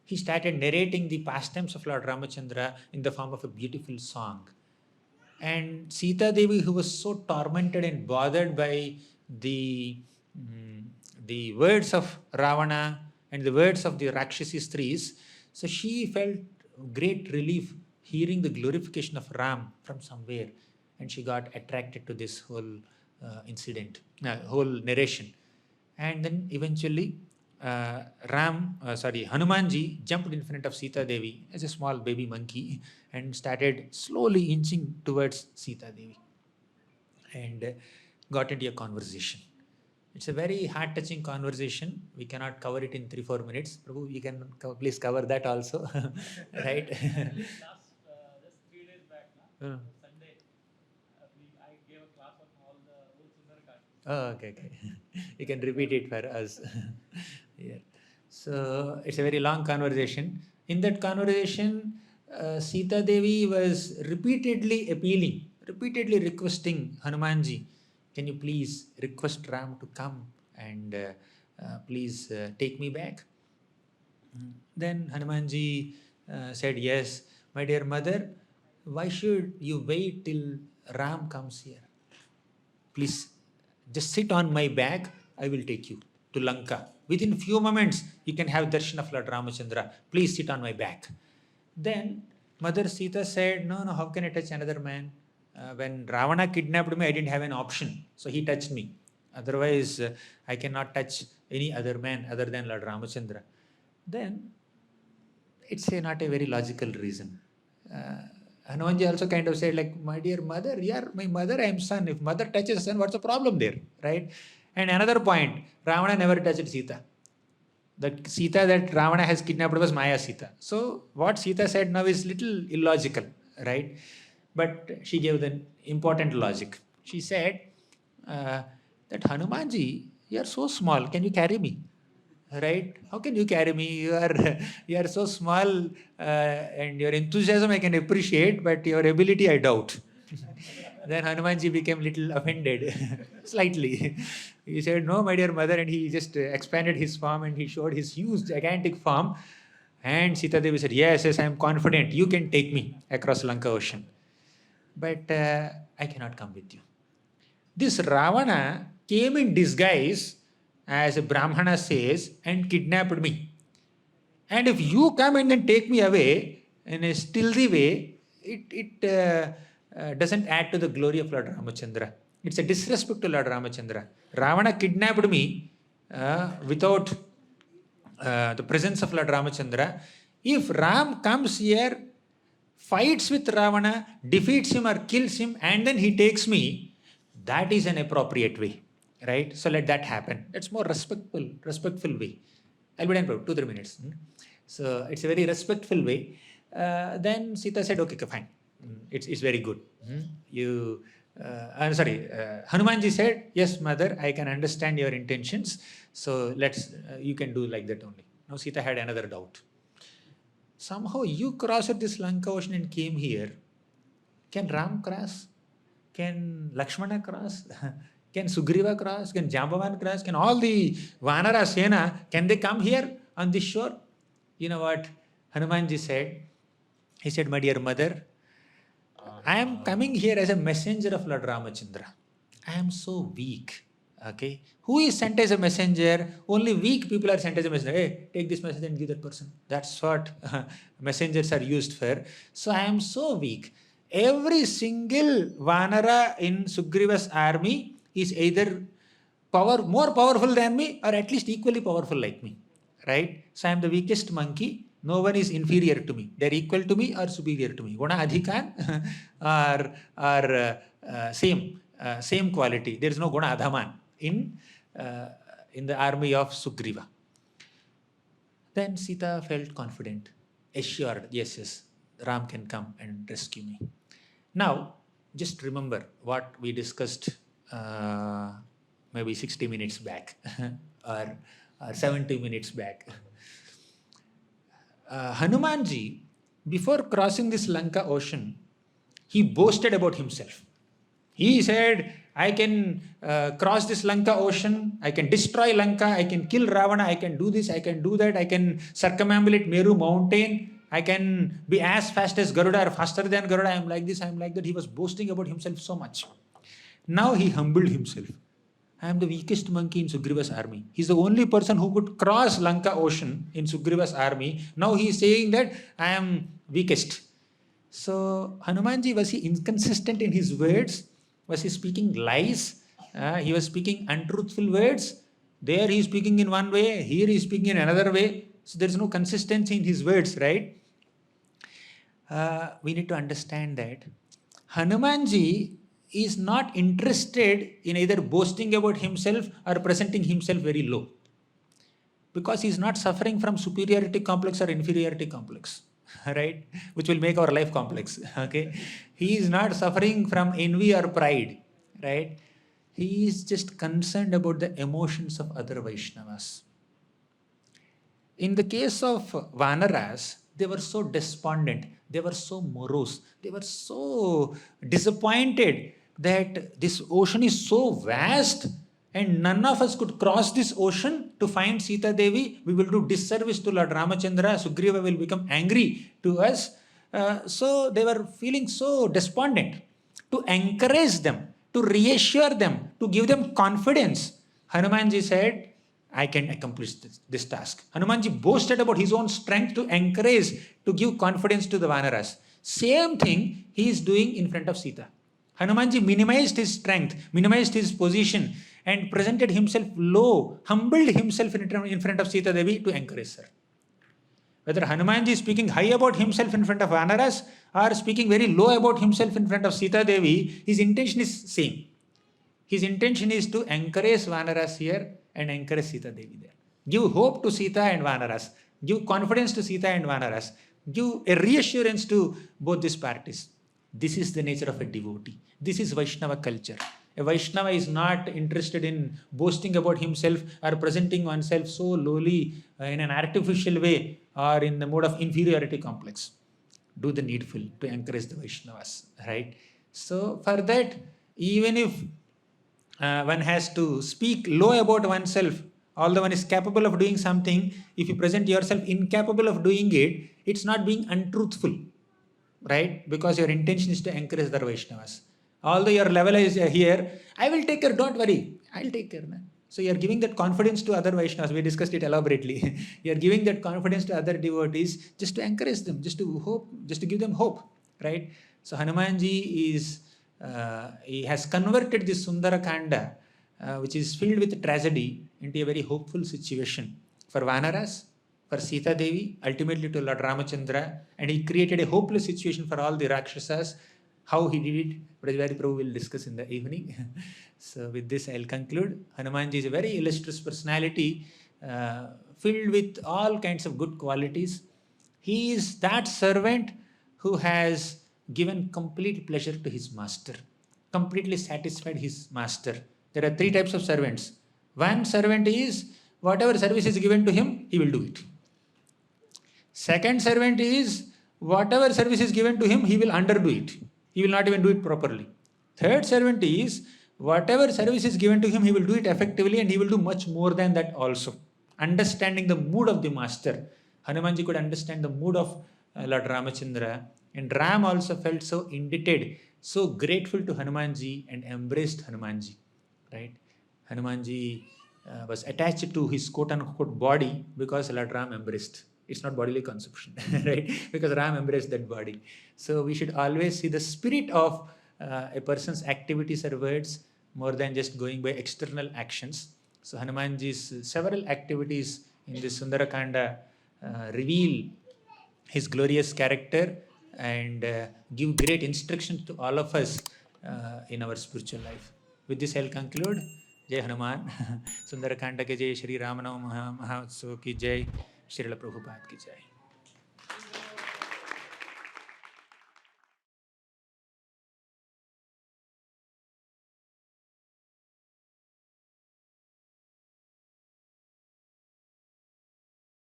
He started narrating the pastimes of Lord Ramachandra in the form of a beautiful song. And Sita Devi, who was so tormented and bothered by the words of Ravana and the words of the Rakshasi Stris, so she felt great relief hearing the glorification of Ram from somewhere. And she got attracted to this whole whole narration. And then eventually, Hanumanji jumped in front of Sita Devi as a small baby monkey and started slowly inching towards Sita Devi and got into a conversation. It's a very heart-touching conversation. We cannot cover it in 3-4 minutes. Prabhu, you can please cover that also, right? Just 3 days back, Sunday, I gave a class on all the old Sundarakanda. Oh, okay. You can repeat it for us. Yeah. So it's a very long conversation. In that conversation, Sita Devi was repeatedly appealing, repeatedly requesting Hanumanji, can you please request Ram to come and please take me back? Then Hanumanji said, yes, my dear mother, why should you wait till Ram comes here? Please, just sit on my back, I will take you to Lanka. Within few moments, you can have darshan of Lord Ramachandra. Please sit on my back. Then Mother Sita said, no, how can I touch another man? When Ravana kidnapped me, I didn't have an option. So he touched me. Otherwise, I cannot touch any other man other than Lord Ramachandra. Then it's not a very logical reason. Hanumanji also kind of said, like, my dear mother, yeah, my mother, I am son. If mother touches son, what's the problem there, right? And another point, Ravana never touched Sita. That Sita that Ravana has kidnapped was Maya Sita. So what Sita said now is little illogical, right? But she gave the important logic. She said that Hanumanji, you are so small, can you carry me? Right? How can you carry me? You are so small and your enthusiasm I can appreciate, but your ability I doubt. Then Hanumanji became little offended, slightly. He said, "No, my dear mother," and he just expanded his form and he showed his huge, gigantic form. And Sita Devi said, "Yes, yes, I am confident. You can take me across Lanka Ocean. But I cannot come with you." This Ravana came in disguise, as a Brahmana says, and kidnapped me. And if you come and then take me away in a stealthy way, it doesn't add to the glory of Lord Ramachandra. It's a disrespect to Lord Ramachandra. Ravana kidnapped me without the presence of Lord Ramachandra. If Ram comes here, fights with Ravana, defeats him or kills him, and then he takes me, that is an appropriate way, right? So let that happen. It's more respectful way. I'll be done for 2-3 minutes. So it's a very respectful way. Then Sita said, "Okay, fine. It's very good. Hanumanji said, "Yes, mother, I can understand your intentions. So you can do like that only." Now Sita had another doubt. Somehow you crossed this Lanka Ocean and came here. Can Ram cross? Can Lakshmana cross? Can Sugriva cross? Can Jambavan cross? Can all the Vanara Sena, can they come here on this shore? You know what Hanumanji said? He said, "My dear mother, I am coming here as a messenger of Lord Ramachandra. I am so weak. Okay? Who is sent as a messenger? Only weak people are sent as a messenger. Hey, take this message and give that person." That's what messengers are used for. So I am so weak. Every single Vanara in Sugriva's army is either more powerful than me or at least equally powerful like me. Right? So I am the weakest monkey. No one is inferior to me. They're equal to me or superior to me. Guna adhikan or same quality. There is no guna adhaman in the army of Sugriva. Then Sita felt confident, assured, yes, Ram can come and rescue me. Now, just remember what we discussed maybe 60 minutes back or 70 minutes back. Hanumanji, before crossing this Lanka Ocean, he boasted about himself. He said, "I can cross this Lanka Ocean, I can destroy Lanka, I can kill Ravana, I can do this, I can do that, I can circumambulate Meru mountain, I can be as fast as Garuda or faster than Garuda, I am like this, I am like that." He was boasting about himself so much. Now he humbled himself. "I am the weakest monkey in Sugriva's army." He's the only person who could cross Lanka Ocean in Sugriva's army. Now he is saying that I am weakest. So Hanumanji, was he inconsistent in his words? Was he speaking lies? He was speaking untruthful words. There he is speaking in one way, here he is speaking in another way. So there is no consistency in his words, right? We need to understand that Hanumanji is not interested in either boasting about himself or presenting himself very low, because he is not suffering from superiority complex or inferiority complex, right? Which will make our life complex. Okay, he is not suffering from envy or pride, right? He is just concerned about the emotions of other Vaishnavas. In the case of Vanaras, they were so despondent, they were so morose, they were so disappointed that this ocean is so vast and none of us could cross this ocean to find Sita Devi. We will do disservice to Lord Ramachandra. Sugriva will become angry to us. So they were feeling so despondent. To encourage them, to reassure them, to give them confidence, Hanumanji said, "I can accomplish this task." Hanumanji boasted about his own strength to encourage, to give confidence to the Vanaras. Same thing he is doing in front of Sita. Hanumanji minimized his strength, minimized his position, and presented himself low, humbled himself in front of Sita Devi to encourage her. Whether Hanumanji is speaking high about himself in front of Vanaras or speaking very low about himself in front of Sita Devi, his intention is same. His intention is to encourage Vanaras here and encourage Sita Devi there. Give hope to Sita and Vanaras. Give confidence to Sita and Vanaras. Give a reassurance to both these parties. This is the nature of a devotee. This is Vaishnava culture. A Vaishnava is not interested in boasting about himself or presenting oneself so lowly in an artificial way or in the mode of inferiority complex. Do the needful to encourage the Vaishnavas, right? So for that, even if one has to speak low about oneself, although one is capable of doing something, if you present yourself incapable of doing it, it's not being untruthful, right? Because your intention is to encourage the Vaishnavas. Although your level is here, I will take care, don't worry, I'll take care. Man. So you're giving that confidence to other Vaishnavas. We discussed it elaborately. You're giving that confidence to other devotees just to encourage them, just to hope, just to give them hope, right? So Hanumanji he has converted this Sundarakanda, which is filled with tragedy, into a very hopeful situation for Vanaras, for Sita Devi, ultimately to Lord Ramachandra, and he created a hopeless situation for all the Rakshasas. How he did it, Brajvari Prabhu will discuss in the evening. So with this I'll conclude. Hanumanji is a very illustrious personality, filled with all kinds of good qualities. He is that servant who has given complete pleasure to his master, completely satisfied his master. There are three types of servants. One servant is whatever service is given to him, he will do it. Second servant is whatever service is given to him, he will underdo it. He will not even do it properly. Third servant is whatever service is given to him, he will do it effectively and he will do much more than that also. Understanding the mood of the master. Hanumanji could understand the mood of Lord Ramachandra, and Ram also felt so indebted, so grateful to Hanumanji and embraced Hanumanji. Right? Hanumanji was attached to his quote-unquote body because Lord Ram embraced. It's not bodily consumption, right? Because Ram embraced that body. So we should always see the spirit of a person's activities or words more than just going by external actions. So Hanumanji's several activities in this Sundarakanda reveal his glorious character and give great instruction to all of us in our spiritual life. With this, I'll conclude. Jai Hanuman. Sundarakanda ke jai, Shri Ramanam Mahotsav ki jai, Srila Prabhupada ki jai.